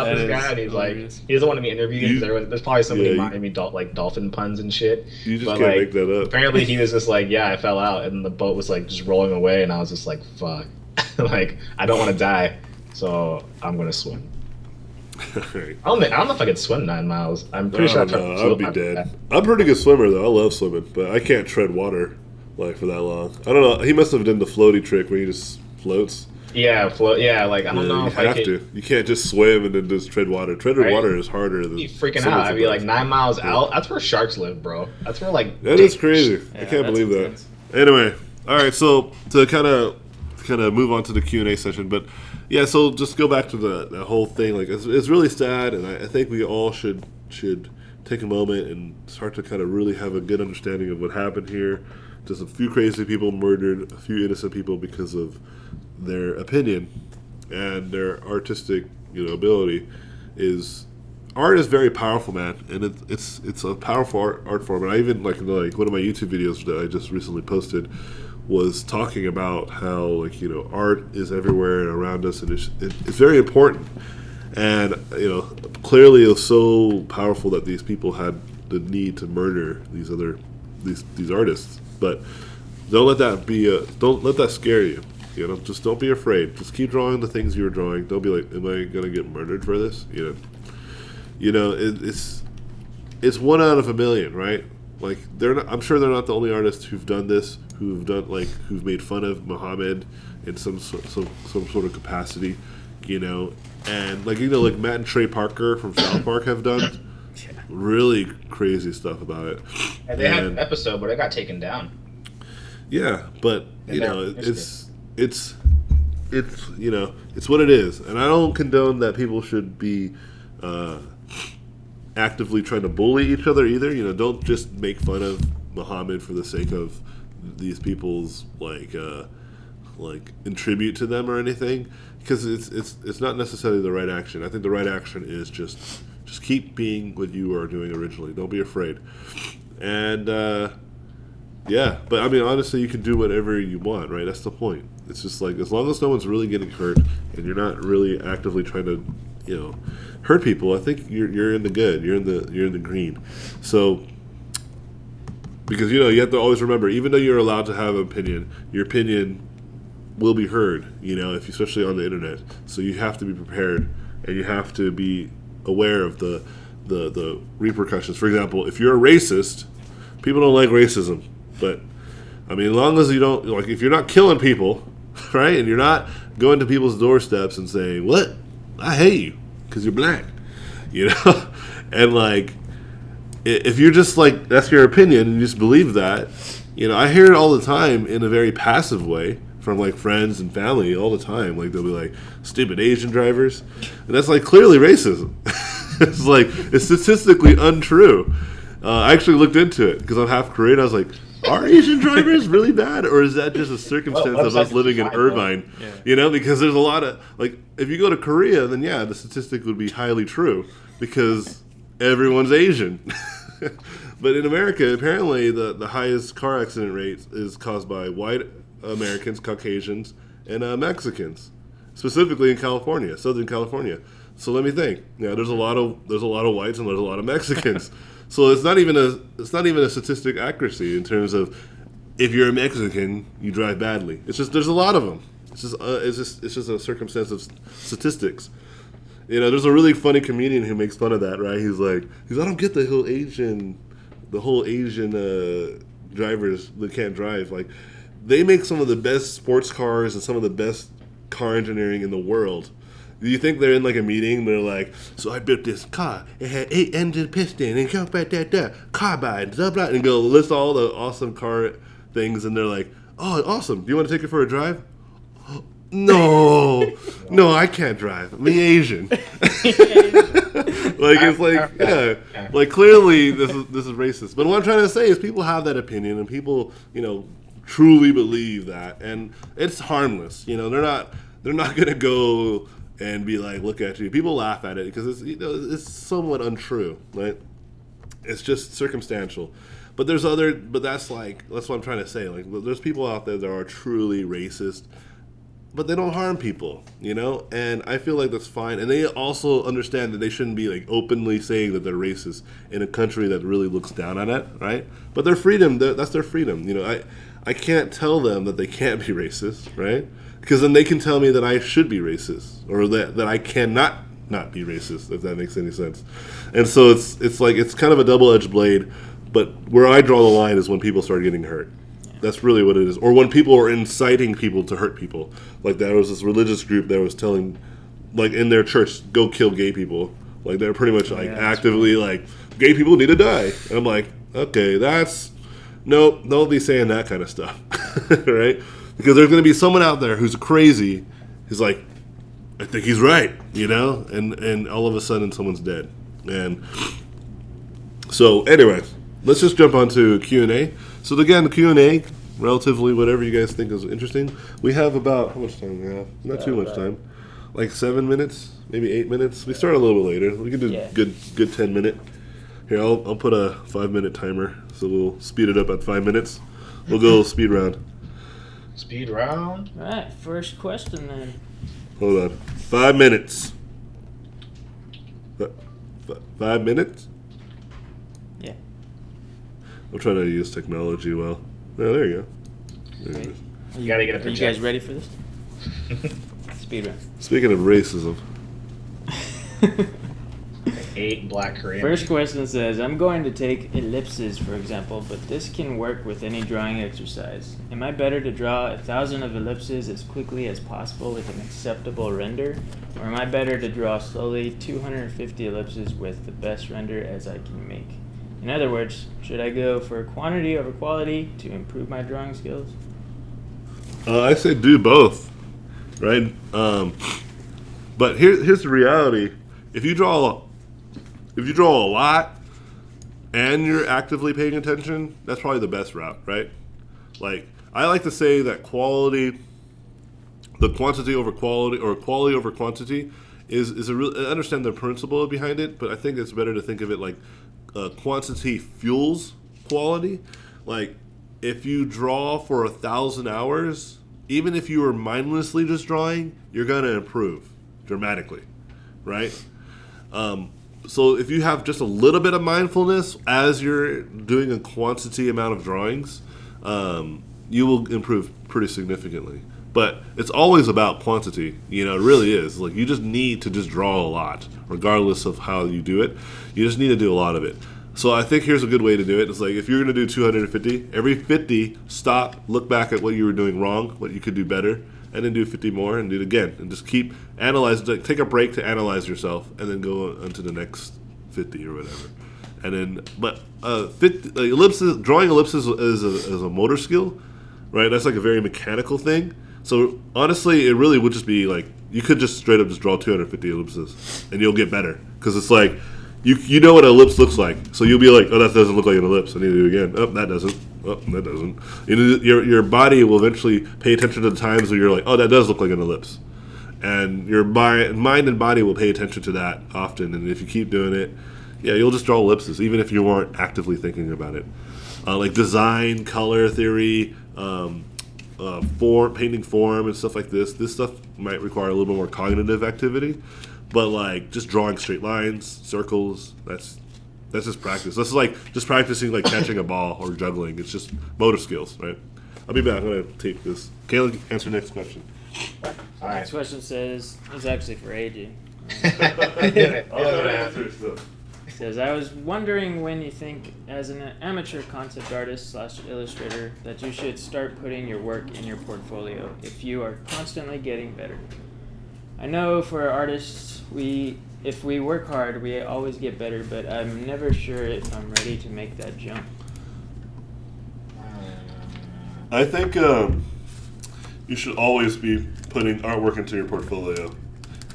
That this is guy, and he's like, hilarious. he doesn't want to be interviewed. You- There's probably so many yeah, you- Miami dolphin puns and shit. You just But, can't like, make that up. Apparently, he was just like, "Yeah, I fell out," and the boat was like just rolling away, and I was just like, "Fuck." Like, I don't want to die, so I'm gonna swim. Alright. I don't know if I could swim 9 miles. I'm pretty sure Oh, I tried no, to I would float be after dead. that. I'm a pretty good swimmer though. I love swimming, but I can't tread water like for that long. I don't know. He must have done the floaty trick where he just floats. Yeah, float. Yeah, like I don't know you if I have could. to. You can't just swim and then just tread water. Treading Right. water is harder than Be freaking swimming out. I'd be like sometimes. 9 miles out. That's where sharks live, bro. That's where like That is crazy. I Yeah, can't that's believe intense. that. Anyway, all right. So to kind of move on to the Q&A session, but yeah. So just go back to the whole thing. Like it's really sad, and I think we all should take a moment and start to kind of really have a good understanding of what happened here. Just a few crazy people murdered a few innocent people because of their opinion and their artistic, ability. Art is very powerful, man, and it's a powerful art form. And I even like one of my YouTube videos that I just recently posted was talking about how art is everywhere and around us, and it's very important. And clearly it was so powerful that these people had the need to murder these artists. But don't let that scare you. Just don't be afraid. Just keep drawing the things you're drawing. Don't be like, am I gonna get murdered for this? It's 1 out of a million, right? Like I'm sure they're not the only artists who've done this, who've made fun of Muhammad in some sort of capacity, and like Matt and Trey Parker from South Park have done really crazy stuff about it. And they had an episode, but it got taken down. Yeah, but And it's what it is, and I don't condone that people should be actively trying to bully each other either. Don't just make fun of Muhammad for the sake of these people's in tribute to them or anything, because it's not necessarily the right action. I think the right action is just keep being what you are doing originally. Don't be afraid, and yeah. But I mean, honestly, you can do whatever you want, right? That's the point. It's just like, as long as no one's really getting hurt and you're not really actively trying to hurt people, I think you're in the good. You're in the green. So, because you have to always remember, even though you're allowed to have an opinion, your opinion will be heard. Especially on the internet. So you have to be prepared, and you have to be aware of the repercussions. For example, if you're a racist, people don't like racism, but I mean, as long as you don't, if you're not killing people, right, and you're not going to people's doorsteps and saying, "What? I hate you because you're black," and if you're just like, that's your opinion and you just believe that, I hear it all the time in a very passive way from like friends and family all the time. Like they'll be like, stupid Asian drivers. And that's like clearly racism. It's like, it's statistically untrue. I actually looked into it because I'm half Korean. I was like, are Asian drivers really bad, or is that just a circumstance of us living in Irvine? Yeah. Because there's a lot of, like, if you go to Korea, then yeah, the statistic would be highly true because everyone's Asian. But in America, apparently the highest car accident rate is caused by white Americans, Caucasians, and Mexicans, specifically in California, Southern California. So let me think. Yeah, there's a lot of whites and there's a lot of Mexicans. So it's not even a statistic accuracy in terms of if you're a Mexican, you drive badly. It's just there's a lot of them. It's just a circumstance of statistics. There's a really funny comedian who makes fun of that, right? He's like, I don't get the whole Asian drivers that can't drive. Like, they make some of the best sports cars and some of the best car engineering in the world. Do you think they're in like a meeting? They're like, so I built this car. It had 8 engine piston and carbide, blah, blah, and go list all the awesome car things. And they're like, oh, awesome. Do you want to take it for a drive? No, I can't drive. I'm Asian. It's like, yeah, like clearly this is racist. But what I'm trying to say is people have that opinion and people, truly believe that, and it's harmless. They're not gonna go and be like, look at you. People laugh at it because it's somewhat untrue, right? It's just circumstantial. But that's what I'm trying to say. Like, there's people out there that are truly racist, but they don't harm people, and I feel like that's fine. And they also understand that they shouldn't be like openly saying that they're racist in a country that really looks down on it, right? But their freedom, that's their freedom. I can't tell them that they can't be racist, right? Because then they can tell me that I should be racist, or that I cannot not be racist, if that makes any sense. And so it's like, it's kind of a double-edged blade, but where I draw the line is when people start getting hurt. That's really what it is. Or when people are inciting people to hurt people. Like, there was this religious group that was telling, like, in their church, go kill gay people. Like, they're pretty much, like, actively, like, gay people need to die. And I'm like, okay, nope, don't be saying that kind of stuff. Right? Because there's going to be someone out there who's crazy, who's like, I think he's right, And all of a sudden, someone's dead. And so, anyway, let's just jump on to Q&A. So again, the Q&A, relatively whatever you guys think is interesting. We have about, how much time do we have? Not too much time. Like 7 minutes, maybe 8 minutes. We start a little bit later. We can do good 10 minute. Here, I'll put a 5-minute timer, so we'll speed it up at 5 minutes. We'll go speed round. Speed round. All right, first question then. Hold on. 5 minutes. 5 minutes? Yeah. I'm trying to use technology well. Oh, there you go. There it is. You gotta get a Are you guys ready for this? Speed round. Speaking of racism. 8 black Korean. First question says, I'm going to take ellipses, for example, but this can work with any drawing exercise. Am I better to draw 1,000 of ellipses as quickly as possible with an acceptable render? Or am I better to draw slowly 250 ellipses with the best render as I can make? In other words, should I go for quantity over quality to improve my drawing skills? I say do both, right? But here's the reality: if you draw a lot and you're actively paying attention, that's probably the best route, right? Like, I like to say that the quantity over quality, or quality over quantity, is a real. I understand the principle behind it, but I think it's better to think of it like quantity fuels quality. Like, if you draw for 1,000 hours, even if you are mindlessly just drawing, you're gonna improve dramatically, right? So if you have just a little bit of mindfulness as you're doing a quantity amount of drawings, you will improve pretty significantly. But it's always about quantity, it really is. Like, you just need to just draw a lot, regardless of how you do it. You just need to do a lot of it. So I think here's a good way to do it. It's like, if you're going to do 250, every 50, stop, look back at what you were doing wrong, what you could do better, and then do 50 more and do it again. And just keep analyzing, take a break to analyze yourself, and then go on to the next 50 or whatever. And then, but ellipses, drawing ellipses is a motor skill, right? That's like a very mechanical thing. So honestly, it really would just be like you could just straight up just draw 250 ellipses, and you'll get better because it's like you know what an ellipse looks like. So you'll be like, oh, that doesn't look like an ellipse. I need to do it again. Oh, that doesn't. Oh, that doesn't. Your body will eventually pay attention to the times where you're like, oh, that does look like an ellipse. And your mind and body will pay attention to that often. And if you keep doing it, yeah, you'll just draw ellipses, even if you weren't actively thinking about it. Like design, color theory, painting form, and stuff like this. This stuff might require a little bit more cognitive activity. But like just drawing straight lines, circles, that's just practice. That's like just practicing like catching a ball or juggling. It's just motor skills, right? I'll be back. I'm going to take this. Kayla, answer the next question. All right. Next question says, it's actually for AJ. Says, I was wondering when you think, as an amateur concept artist / illustrator, that you should start putting your work in your portfolio if you are constantly getting better. I know for artists, if we work hard, we always get better, but I'm never sure if I'm ready to make that jump. I think you should always be putting artwork into your portfolio.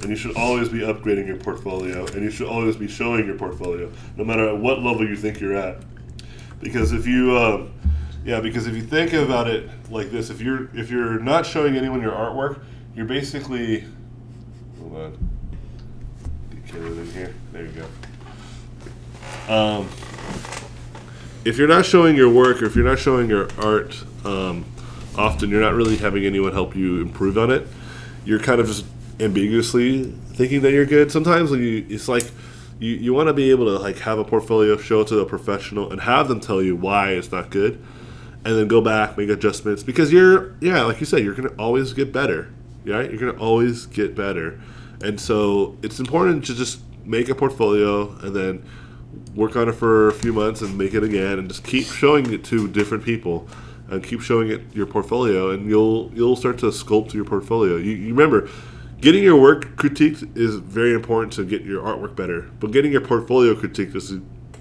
And you should always be upgrading your portfolio, and you should always be showing your portfolio, no matter at what level you think you're at. Because if you, because if you think about it like this, if you're not showing anyone your artwork, you're basically, hold on, get it in here. There you go. If you're not showing your work, or if you're not showing your art, often you're not really having anyone help you improve on it. You're kind of just ambiguously thinking that you're good. Sometimes when it's like you want to be able to like have a portfolio, show it to a professional, and have them tell you why it's not good, and then go back, make adjustments, because like you said, you're gonna always get better. Right? You're gonna always get better, and so it's important to just make a portfolio and then work on it for a few months and make it again, and just keep showing it to different people. And keep showing it your portfolio, and you'll start to sculpt your portfolio. You remember, getting your work critiqued is very important to get your artwork better. But getting your portfolio critiqued is a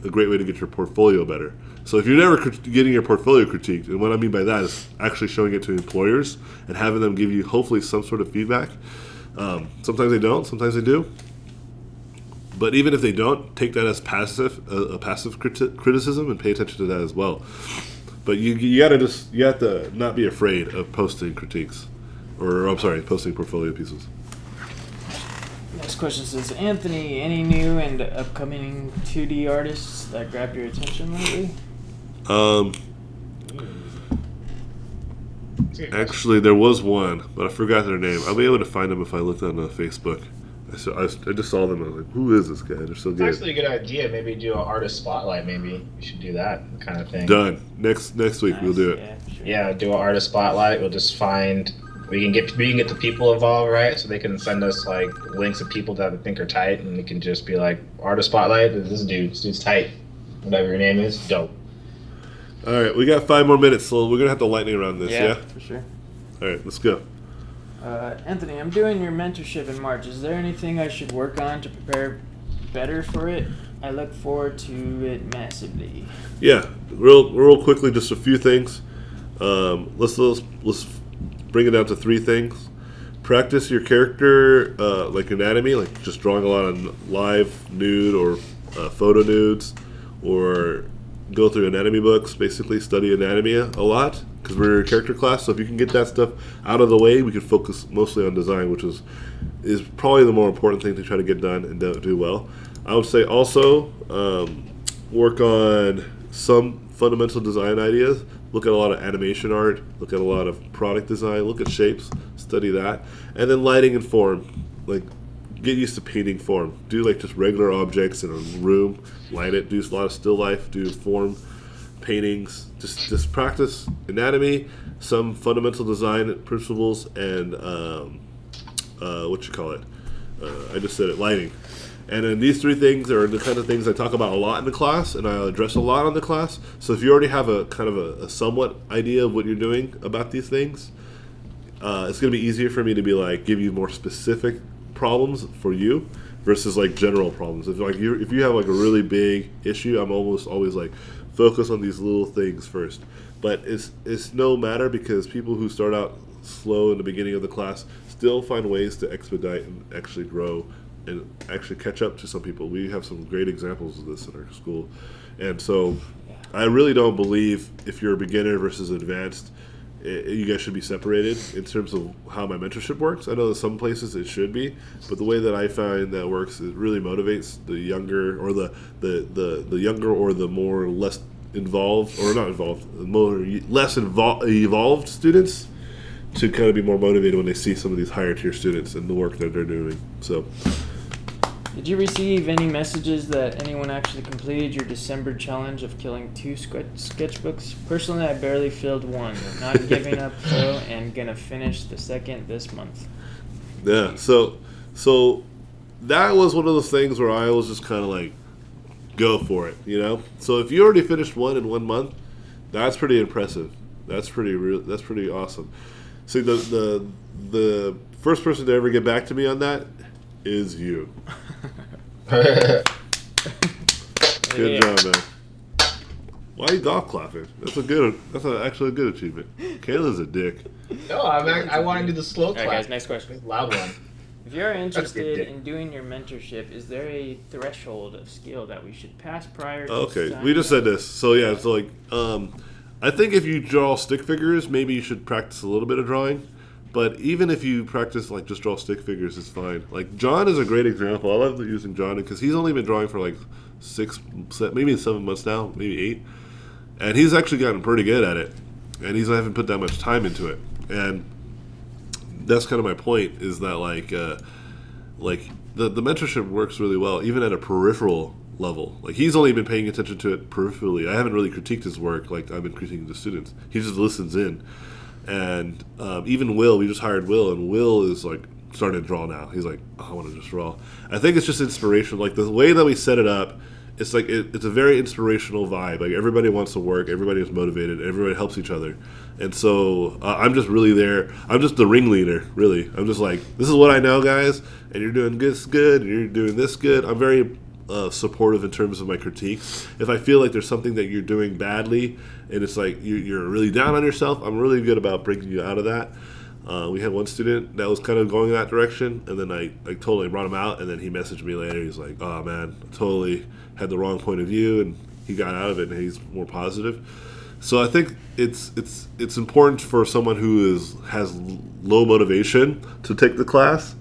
great way to get your portfolio better. So if you're never getting your portfolio critiqued, and what I mean by that is actually showing it to employers and having them give you hopefully some sort of feedback. Sometimes they don't, sometimes they do. But even if they don't, take that as a passive criticism and pay attention to that as well. But you have to not be afraid of posting critiques, posting portfolio pieces. Next question says, Anthony, any new and upcoming 2D artists that grabbed your attention lately? Actually, there was one, but I forgot their name. I'll be able to find them if I looked on Facebook. I just saw them. I was like, "Who is this guy?" They're so good. It's actually a good idea. Maybe do an artist spotlight. Maybe we should do that kind of thing. Done. Next week Nice. we'll do it. Yeah, sure. Yeah, do an artist spotlight. We'll just find we can get the people involved, right? So they can send us like links of people that they think are tight, and we can just be like, artist spotlight. This dude's tight. Whatever your name is, dope. All right, we got 5 more minutes, so we're gonna have to lightning around this. Yeah. For sure. All right, let's go. Anthony, I'm doing your mentorship in March. Is there anything I should work on to prepare better for it? I look forward to it massively. Yeah, real quickly, just a few things. Let's bring it down to 3 things. Practice your character, like anatomy, like just drawing a lot of live nude or photo nudes, or go through anatomy books. Basically, study anatomy a lot because we're a character class. So if you can get that stuff out of the way, we can focus mostly on design, which is probably the more important thing to try to get done and do well. I would say also work on some fundamental design ideas. Look at a lot of animation art. Look at a lot of product design. Look at shapes. Study that, and then lighting and form. Like, get used to painting form. Do like just regular objects in a room. Light it. Do a lot of still life. Do form paintings. Just practice anatomy, some fundamental design principles, and I just said it, lighting. And then these 3 things are the kind of things I talk about a lot in the class, and I address a lot in the class. So if you already have a kind of a somewhat idea of what you're doing about these things, it's going to be easier for me to be like give you more specific problems for you versus like general problems. If you have like a really big issue, I'm almost always like focus on these little things first. But it's no matter because people who start out slow in the beginning of the class still find ways to expedite and actually grow and actually catch up to some people. We have some great examples of this in our school. And so I really don't believe if you're a beginner versus advanced, you guys should be separated in terms of how my mentorship works. I know that some places it should be, but the way that I find that works, it really motivates the younger or the younger or the more less involved or not involved, evolved students to kind of be more motivated when they see some of these higher tier students and the work that they're doing. So. Did you receive any messages that anyone actually completed your December challenge of killing 2 sketchbooks? Personally, I barely filled one. Not giving up though, and gonna finish the second this month. Yeah, so that was one of those things where I was just kind of like, go for it, you know? So if you already finished one in 1 month, that's pretty impressive. That's pretty awesome. See, the first person to ever get back to me on that is you. Good job, man. Why are you golf clapping? That's actually a good achievement. Kayla's a dick. No, I want to do the slow clap. All right, guys, next question. Loud one. If you're interested in doing your mentorship, is there a threshold of skill that we should pass prior to Okay, signing we just up? said this. So yeah, it's like I think if you draw stick figures, maybe you should practice a little bit of drawing. But even if you practice, like, just draw stick figures, it's fine. Like, John is a great example. I love using John because he's only been drawing for, like, maybe 7 months now, maybe 8. And he's actually gotten pretty good at it. And he hasn't put that much time into it. And that's kind of my point, is that, the mentorship works really well, even at a peripheral level. Like, he's only been paying attention to it peripherally. I haven't really critiqued his work like I've been critiquing the students. He just listens in. And even Will, we just hired Will, and Will is like starting to draw now. He's like, oh, I want to just draw. I think it's just inspirational. Like the way that we set it up, it's like it's a very inspirational vibe. Like everybody wants to work, everybody is motivated, everybody helps each other. And so I'm just really there. I'm just the ringleader, really. I'm just like, this is what I know, guys, and you're doing this good, and you're doing this good. I'm very supportive in terms of my critiques. If I feel like there's something that you're doing badly and it's like you're really down on yourself, I'm really good about bringing you out of that. We had one student that was kind of going that direction, and then I totally brought him out, and then he messaged me later. He's like, oh man, I totally had the wrong point of view, and he got out of it and he's more positive. So I think it's important for someone who has low motivation to take the class.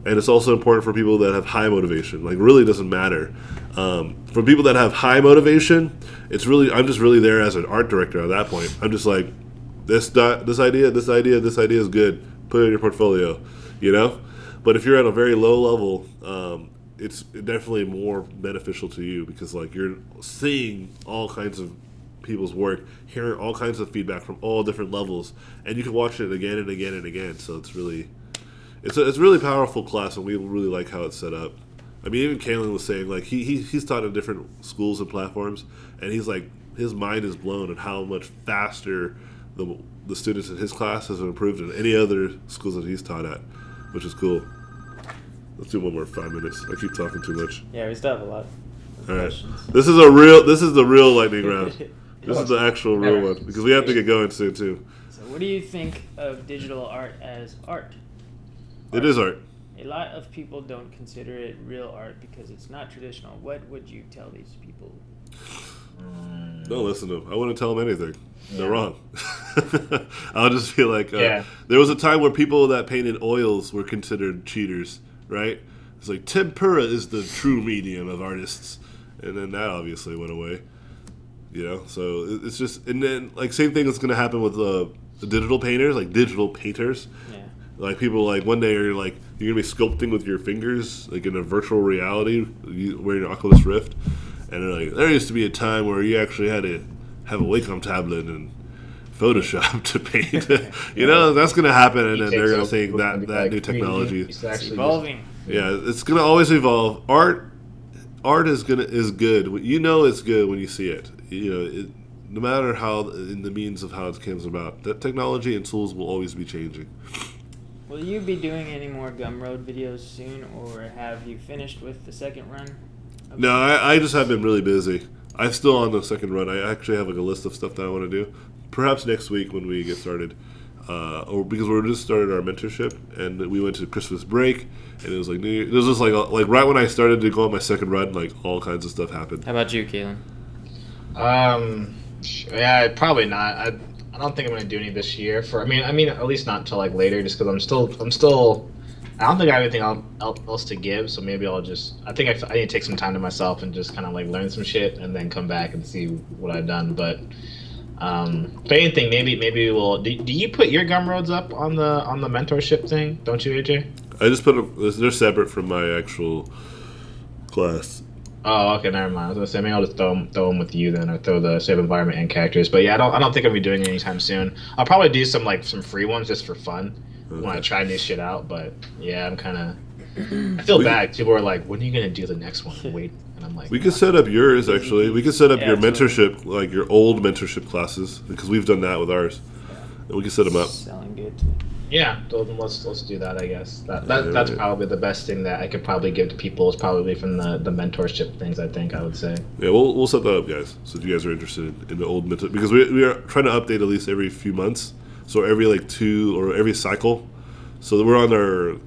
And it's also important for people that have high motivation. Like, really doesn't matter. For people that have high motivation, I'm just really there as an art director at that point. I'm just like, this idea is good. Put it in your portfolio, you know? But if you're at a very low level, it's definitely more beneficial to you because, like, you're seeing all kinds of people's work, hearing all kinds of feedback from all different levels, and you can watch it again and again and again. So it's really... It's a really powerful class, and we really like how it's set up. I mean, even Kalen was saying, like, he's taught in different schools and platforms, and he's like, his mind is blown at how much faster the students in his class has improved than any other schools that he's taught at, which is cool. Let's do one more 5 minutes. I keep talking too much. Yeah, we still have a lot of All right. questions. This is the real lightning round. This is the actual real one, because we have to get going soon, too. So what do you think of digital art as art? It is art. A lot of people don't consider it real art because it's not traditional. What would you tell these people? Don't listen to them. I wouldn't tell them anything. They're wrong. I'll just feel like there was a time where people that painted oils were considered cheaters, right? It's like tempera is the true medium of artists, and then that obviously went away. You know, so it's just, and then like same thing is going to happen with the digital painters, like digital painters. Yeah. Like people, like one day you're gonna be sculpting with your fingers, like in a virtual reality, wearing an Oculus Rift, and they're like, there used to be a time where you actually had to have a Wacom tablet and Photoshop to paint. You know, that's gonna happen, and then they're gonna say that new technology. It's evolving. Yeah, it's gonna always evolve. Art is good. You know, it's good when you see it. You know, no matter how in the means of how it comes about, that technology and tools will always be changing. Will you be doing any more Gumroad videos soon, or have you finished with the second run? No, I just have been really busy. I'm still on the second run. I actually have like a list of stuff that I want to do. Perhaps next week when we get started. Or because we're just started our mentorship and we went to Christmas break and it was like New Year. It was just like right when I started to go on my second run, like all kinds of stuff happened. How about you, Kalen? Yeah, probably not. I don't think I'm gonna do any this year. I mean, at least not until like later, just because I'm still. I don't think I have anything else to give, so maybe I'll just. I think I need to take some time to myself and just kind of like learn some shit and then come back and see what I've done. But if anything, maybe we'll. Do you put your Gumroads up on the mentorship thing? Don't you, AJ? I just put them. They're separate from my actual class. Oh, okay, never mind. I was gonna say maybe I'll just throw them with you then, or throw the save environment and characters. But yeah, I don't think I'll be doing it anytime soon. I'll probably do some free ones just for fun when I try new shit out. But yeah, I'm kind of. I feel bad. People are like, "When are you gonna do the next one?" Wait, and I'm like, we could set up yours actually. We could set up your totally. mentorship, like your old mentorship classes, because we've done that with ours. And we can set them up. Selling good. yeah, so then let's do that. I guess that's probably the best thing that I could probably give to people is probably from the mentorship things. I would say. Yeah, we'll set that up, guys. So if you guys are interested in the old mentor, because we are trying to update at least every few months, so every like 2 or every cycle. So we're on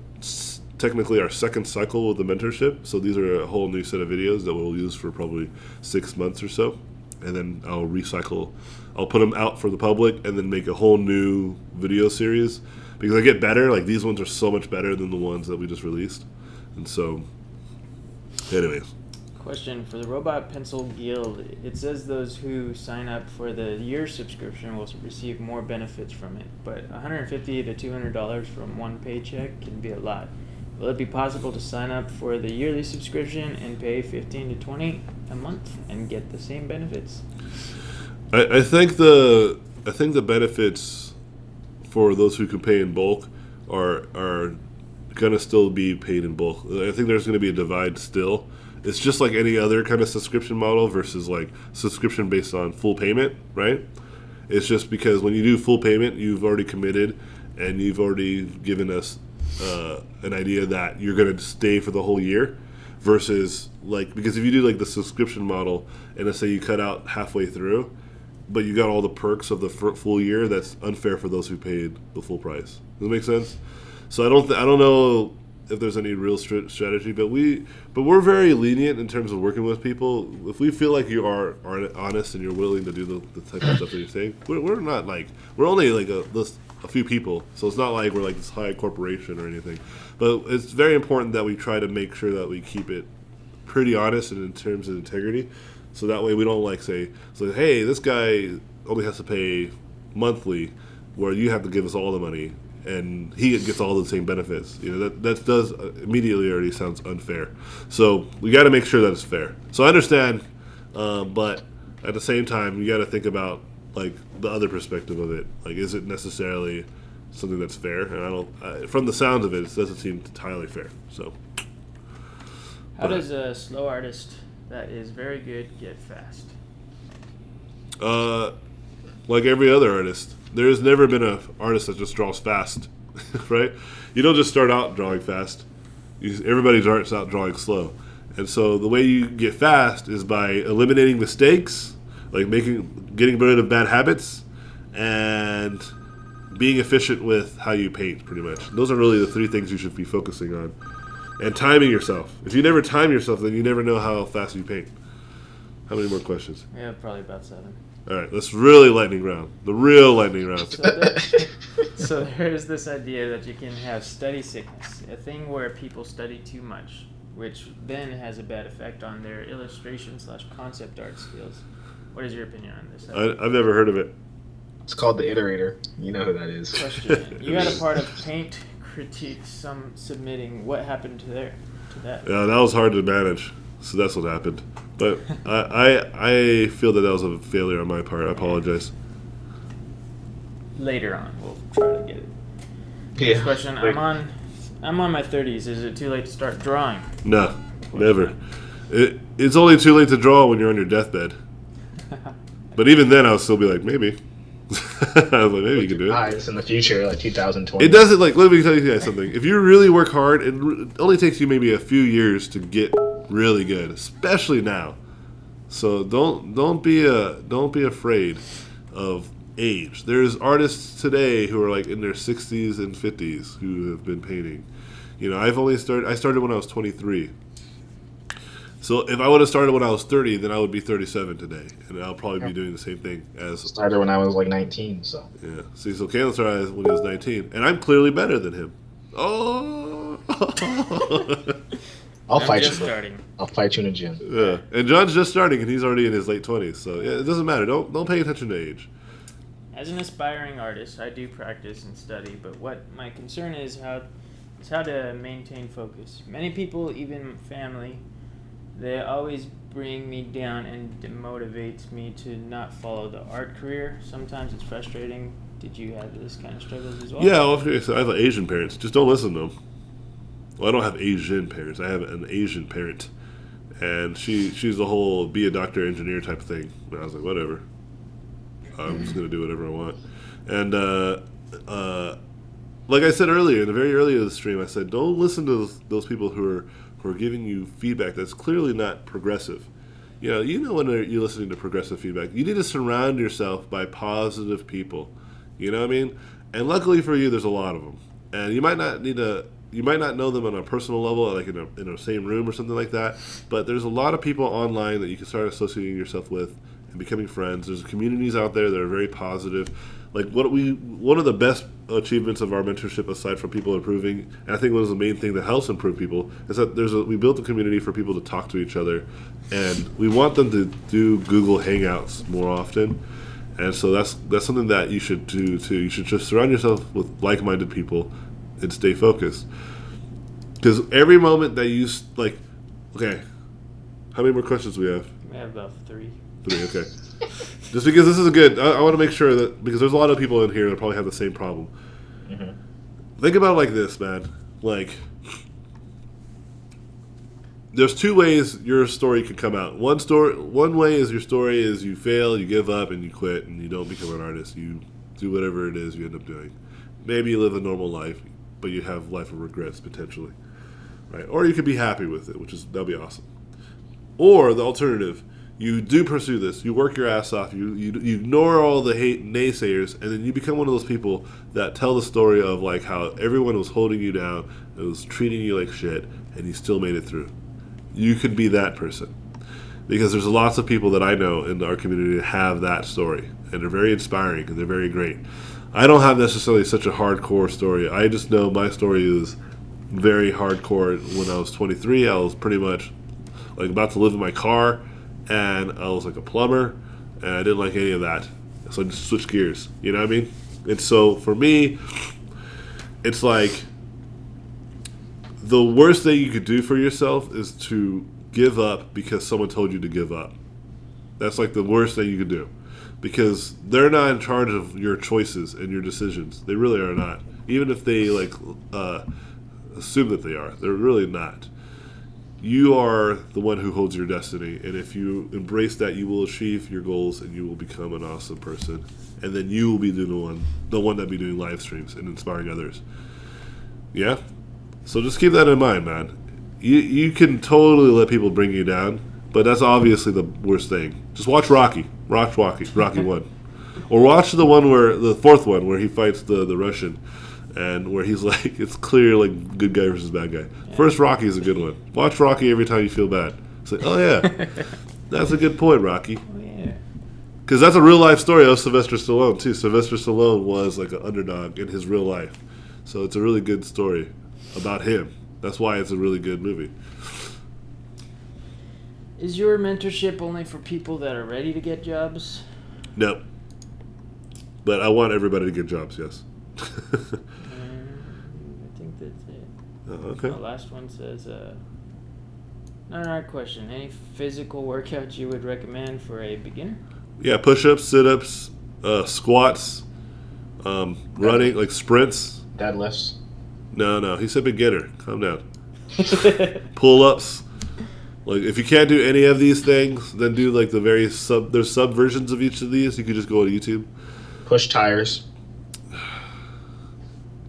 technically our second cycle with the mentorship. So these are a whole new set of videos that we'll use for probably 6 months or so, and then I'll recycle. I'll put them out for the public and then make a whole new video series because I get better. Like these ones are so much better than the ones that we just released, and so, anyways. Question for the Robotpencil Guild. It says those who sign up for the year subscription will receive more benefits from it, but $150 to $200 from one paycheck can be a lot. Will it be possible to sign up for the yearly subscription and pay $15 to $20 a month and get the same benefits? I think the benefits for those who can pay in bulk are gonna still be paid in bulk. I think there's gonna be a divide still. It's just like any other kind of subscription model versus like subscription based on full payment, right? It's just because when you do full payment, you've already committed and you've already given us an idea that you're going to stay for the whole year versus like, because if you do like the subscription model and let's say you cut out halfway through, but you got all the perks of the full year, that's unfair for those who paid the full price. Does that make sense? So I don't know if there's any real strategy, but we're very lenient in terms of working with people. If we feel like you are honest and you're willing to do the type of stuff that you're saying, we're not like, we're only like a few people, so it's not like we're like this high corporation or anything. But it's very important that we try to make sure that we keep it pretty honest and in terms of integrity, so that way we don't like say, hey, this guy only has to pay monthly, where you have to give us all the money and he gets all the same benefits. You know, that does immediately already sounds unfair. So we got to make sure that it's fair. So I understand, but at the same time, you got to think about like the other perspective of it. Like, is it necessarily something that's fair? And from the sounds of it doesn't seem entirely fair. So, How does a slow artist that is very good get fast? like every other artist, there has never been an artist that just draws fast, right? You don't just start out drawing fast. Everybody starts out drawing slow. And so the way you get fast is by eliminating mistakes, like getting rid of bad habits, and being efficient with how you paint, pretty much. Those are really the 3 things you should be focusing on. And timing yourself. If you never time yourself, then you never know how fast you paint. How many more questions? Yeah, probably about 7. All right, let's really lightning round. The real lightning round. So there's this idea that you can have study sickness, a thing where people study too much, which then has a bad effect on their illustration/concept art skills. What is your opinion on this? I've never heard of it. It's called the Iterator. You know who that is. Question. You had a part of Paint critique submitting. What happened to that? Yeah, that was hard to manage. So that's what happened. But I feel that was a failure on my part. I apologize. Later on, we'll try to get it. Yeah. Next question. I'm on my 30s. Is it too late to start drawing? No, never. It's only too late to draw when you're on your deathbed. But even then, I'll still be like, maybe. I was like, maybe you can do it. Eyes in the future, like 2020. It doesn't, like, let me tell you guys something. If you really work hard, it only takes you maybe a few years to get really good, especially now. So don't be afraid of age. There's artists today who are like in their 60s and 50s who have been painting. You know, I started when I was 23. So if I would have started when I was 30, then I would be 37 today, and I'll probably be doing the same thing as. Started when I was like 19, so. Yeah. See, so Caleb started when he was 19, and I'm clearly better than him. Oh. I'll I'm fight just you. starting. I'll fight you in a gym. Yeah. And John's just starting, and he's already in his late 20s. So yeah, it doesn't matter. Don't pay attention to age. As an aspiring artist, I do practice and study, but what my concern is how to maintain focus. Many people, even family, they always bring me down and demotivates me to not follow the art career. Sometimes it's frustrating. Did you have this kind of struggles as well? Yeah, well, so I have Asian parents. Just don't listen to them. Well, I don't have Asian parents. I have an Asian parent, and she's the whole be a doctor, engineer type of thing. And I was like, whatever. I'm just gonna do whatever I want. And like I said earlier, in the very early of the stream, I said, don't listen to those people who are giving you feedback that's clearly not progressive. You know when you're listening to progressive feedback, you need to surround yourself by positive people. You know what I mean? And luckily for you, there's a lot of them. And you might not know them on a personal level, like in a same room or something like that. But there's a lot of people online that you can start associating yourself with and becoming friends. There's communities out there that are very positive. Like one of the best achievements of our mentorship, aside from people improving, and I think one of the main things that helps improve people, is that we built a community for people to talk to each other, and we want them to do Google Hangouts more often. And so that's something that you should do too. You should just surround yourself with like-minded people and stay focused. Because every moment that you okay, how many more questions do we have? We have about 3. 3, okay. Just because this is a good, I want to make sure that, because there's a lot of people in here that probably have the same problem. Mm-hmm. Think about it like this, man. Like, there's 2 ways your story could come out. One way is your story is you fail, you give up, and you quit, and you don't become an artist. You do whatever it is you end up doing. Maybe you live a normal life, but you have life of regrets potentially, right? Or you could be happy with it, that'll be awesome. Or the alternative, you do pursue this, you work your ass off, you ignore all the hate naysayers, and then you become one of those people that tell the story of like how everyone was holding you down, and was treating you like shit, and you still made it through. You could be that person. Because there's lots of people that I know in our community that have that story, and they're very inspiring, and they're very great. I don't have necessarily such a hardcore story. I just know my story is very hardcore. When I was 23, I was pretty much like about to live in my car, and I was like a plumber, and I didn't like any of that. So I just switched gears. You know what I mean? And so for me, it's like the worst thing you could do for yourself is to give up because someone told you to give up. That's like the worst thing you could do. Because they're not in charge of your choices and your decisions. They really are not. Even if they assume that they are, they're really not. You are the one who holds your destiny, and if you embrace that, you will achieve your goals, and you will become an awesome person. And then you will be the one that be doing live streams and inspiring others. Yeah. So just keep that in mind, man. You can totally let people bring you down, but that's obviously the worst thing. Just watch Rocky. Rocky 1. Or watch the fourth one where he fights the Russian, and where he's like, it's clear like good guy versus bad guy. Yeah. First Rocky is a good one. Watch Rocky every time you feel bad. It's like, oh yeah, that's a good point, Rocky. Oh yeah. Because that's a real life story of Sylvester Stallone too. Sylvester Stallone was like an underdog in his real life, so it's a really good story about him. That's why it's a really good movie. Is your mentorship only for people that are ready to get jobs? No. But I want everybody to get jobs, yes. I think that's it. Okay. The last one says, not an art question. Any physical workouts you would recommend for a beginner? Yeah, push-ups, sit-ups, squats, running, like sprints. Deadlifts. No, he said beginner. Calm down. Pull-ups. Like, if you can't do any of these things, then do like the various there's sub versions of each of these. You could just go on YouTube. Push tires.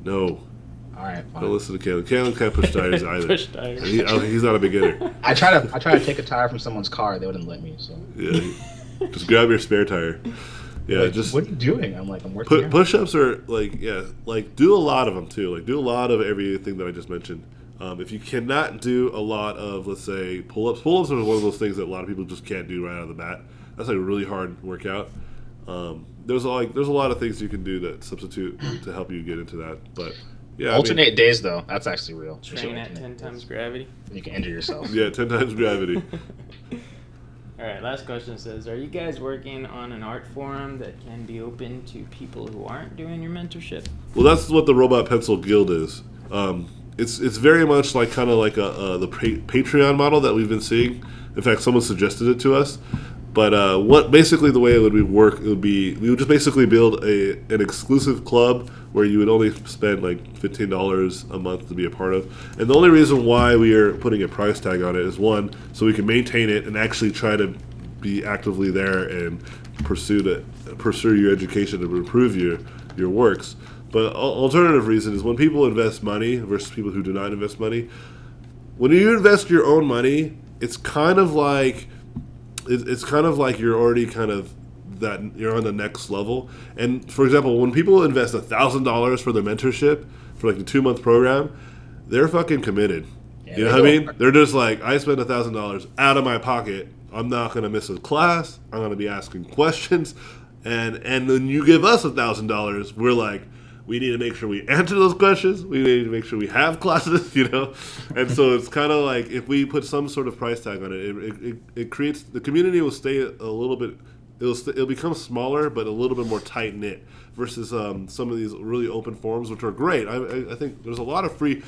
No. All right, fine. Don't listen to Caleb. Caleb can't push tires either. Push tires. He's not a beginner. I try to take a tire from someone's car. They wouldn't let me. So. Yeah. Just grab your spare tire. Yeah, Like, just what are you doing? I'm like, I'm working. out. push-ups are like do a lot of them too. Like do a lot of everything that I just mentioned. If you cannot do a lot of, let's say, pull-ups are one of those things that a lot of people just can't do right out of the bat. That's like a really hard workout. There's a lot of things you can do that substitute to help you get into that. But yeah, Alternate days though. That's actually real. You should Train at alternate 10 days. times gravity. You can injure yourself. Yeah, 10 times gravity. All right, last question says, are you guys working on an art forum that can be open to people who aren't doing your mentorship? Well, that's what the Robotpencil Guild is. It's very much like kind of like the Patreon model that we've been seeing. In fact, someone suggested it to us. But what basically the way it would work, we would just basically build an exclusive club where you would only spend like $15 a month to be a part of. And the only reason why we are putting a price tag on it is, one, so we can maintain it and actually try to be actively there and pursue your education and improve your works. But alternative reason is when people invest money versus people who do not invest money. When you invest your own money, it's kind of like you're already kind of that you're on the next level. And for example, when people invest $1,000 for their mentorship for like the 2-month program, they're fucking committed. Yeah, you know what I mean? They're just like, I spent $1,000 out of my pocket. I'm not gonna miss a class. I'm gonna be asking questions, and when you give us $1,000, we're like, we need to make sure we answer those questions. We need to make sure we have classes, you know? And so it's kind of like if we put some sort of price tag on it, it creates, the community will stay a little bit, it'll become smaller, but a little bit more tight-knit versus some of these really open forums, which are great. I think there's a lot of free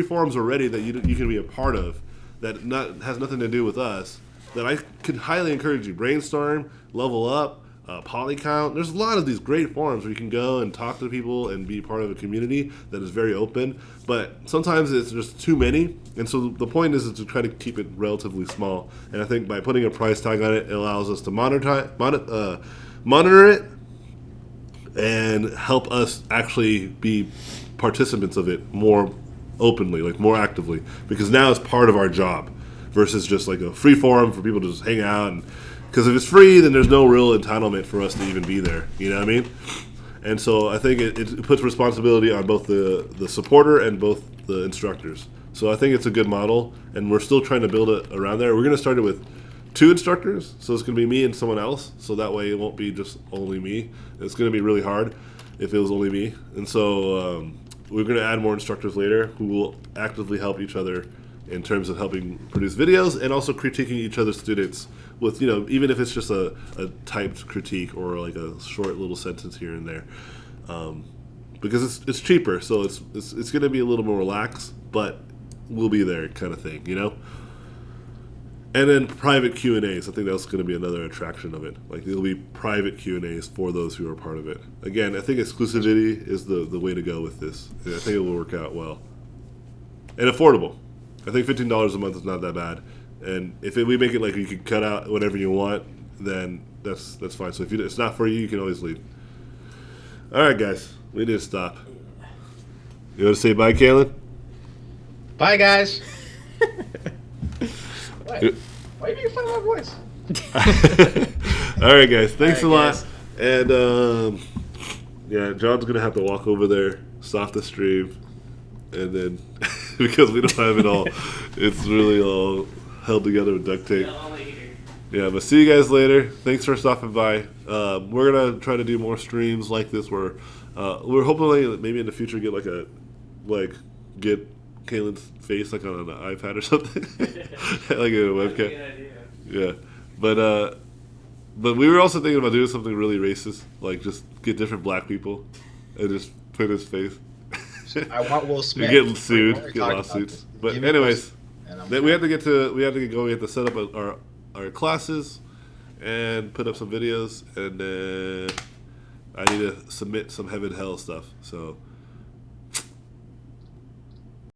forums already that you can be a part of that has nothing to do with us, that I could highly encourage you. Brainstorm, Level Up, Polycount. There's a lot of these great forums where you can go and talk to people and be part of a community that is very open, but sometimes it's just too many, and so the point is to try to keep it relatively small. And I think by putting a price tag on it, it allows us to monitor it and help us actually be participants of it more openly, like more actively, because now it's part of our job versus just like a free forum for people to just hang out. And because if it's free, then there's no real entitlement for us to even be there. You know what I mean? And so I think it puts responsibility on both the supporter and both the instructors. So I think it's a good model, and we're still trying to build it around there. We're going to start it with 2 instructors, so it's going to be me and someone else. So that way it won't be just only me. It's going to be really hard if it was only me. And so we're going to add more instructors later who will actively help each other in terms of helping produce videos and also critiquing each other's students with, you know, even if it's just a typed critique or like a short little sentence here and there, because it's cheaper, so it's going to be a little more relaxed, but we'll be there kind of thing, you know. And then private Q&As, I think that's going to be another attraction of it. Like there'll be private Q&As for those who are part of it. Again, I think exclusivity is the way to go with this. And I think it will work out well and affordable. I think $15 a month is not that bad, and if we make it like you can cut out whatever you want, then that's fine. So if it's not for you, you can always leave. All right, guys, we need to stop. You want to say bye, Kaylin? Bye, guys. What? Why are you making fun of my voice? All right, guys. Thanks All a right, lot. guys. And yeah, John's gonna have to walk over there, stop the stream, and then because we don't have it all, it's really all held together with duct tape. Yeah, but see you guys later. Thanks for stopping by. We're gonna try to do more streams like this where we're hopefully maybe in the future get Kaylin's face like on an iPad or something, like a webcam. Yeah, but we were also thinking about doing something really racist, like just get different black people and just put his face. I want Will Smith. You're getting sued, We're get talking lawsuits. about this. But Give me anyways, and I'm then we have to go. We have to set up our classes and put up some videos, and I need to submit some heaven hell stuff. So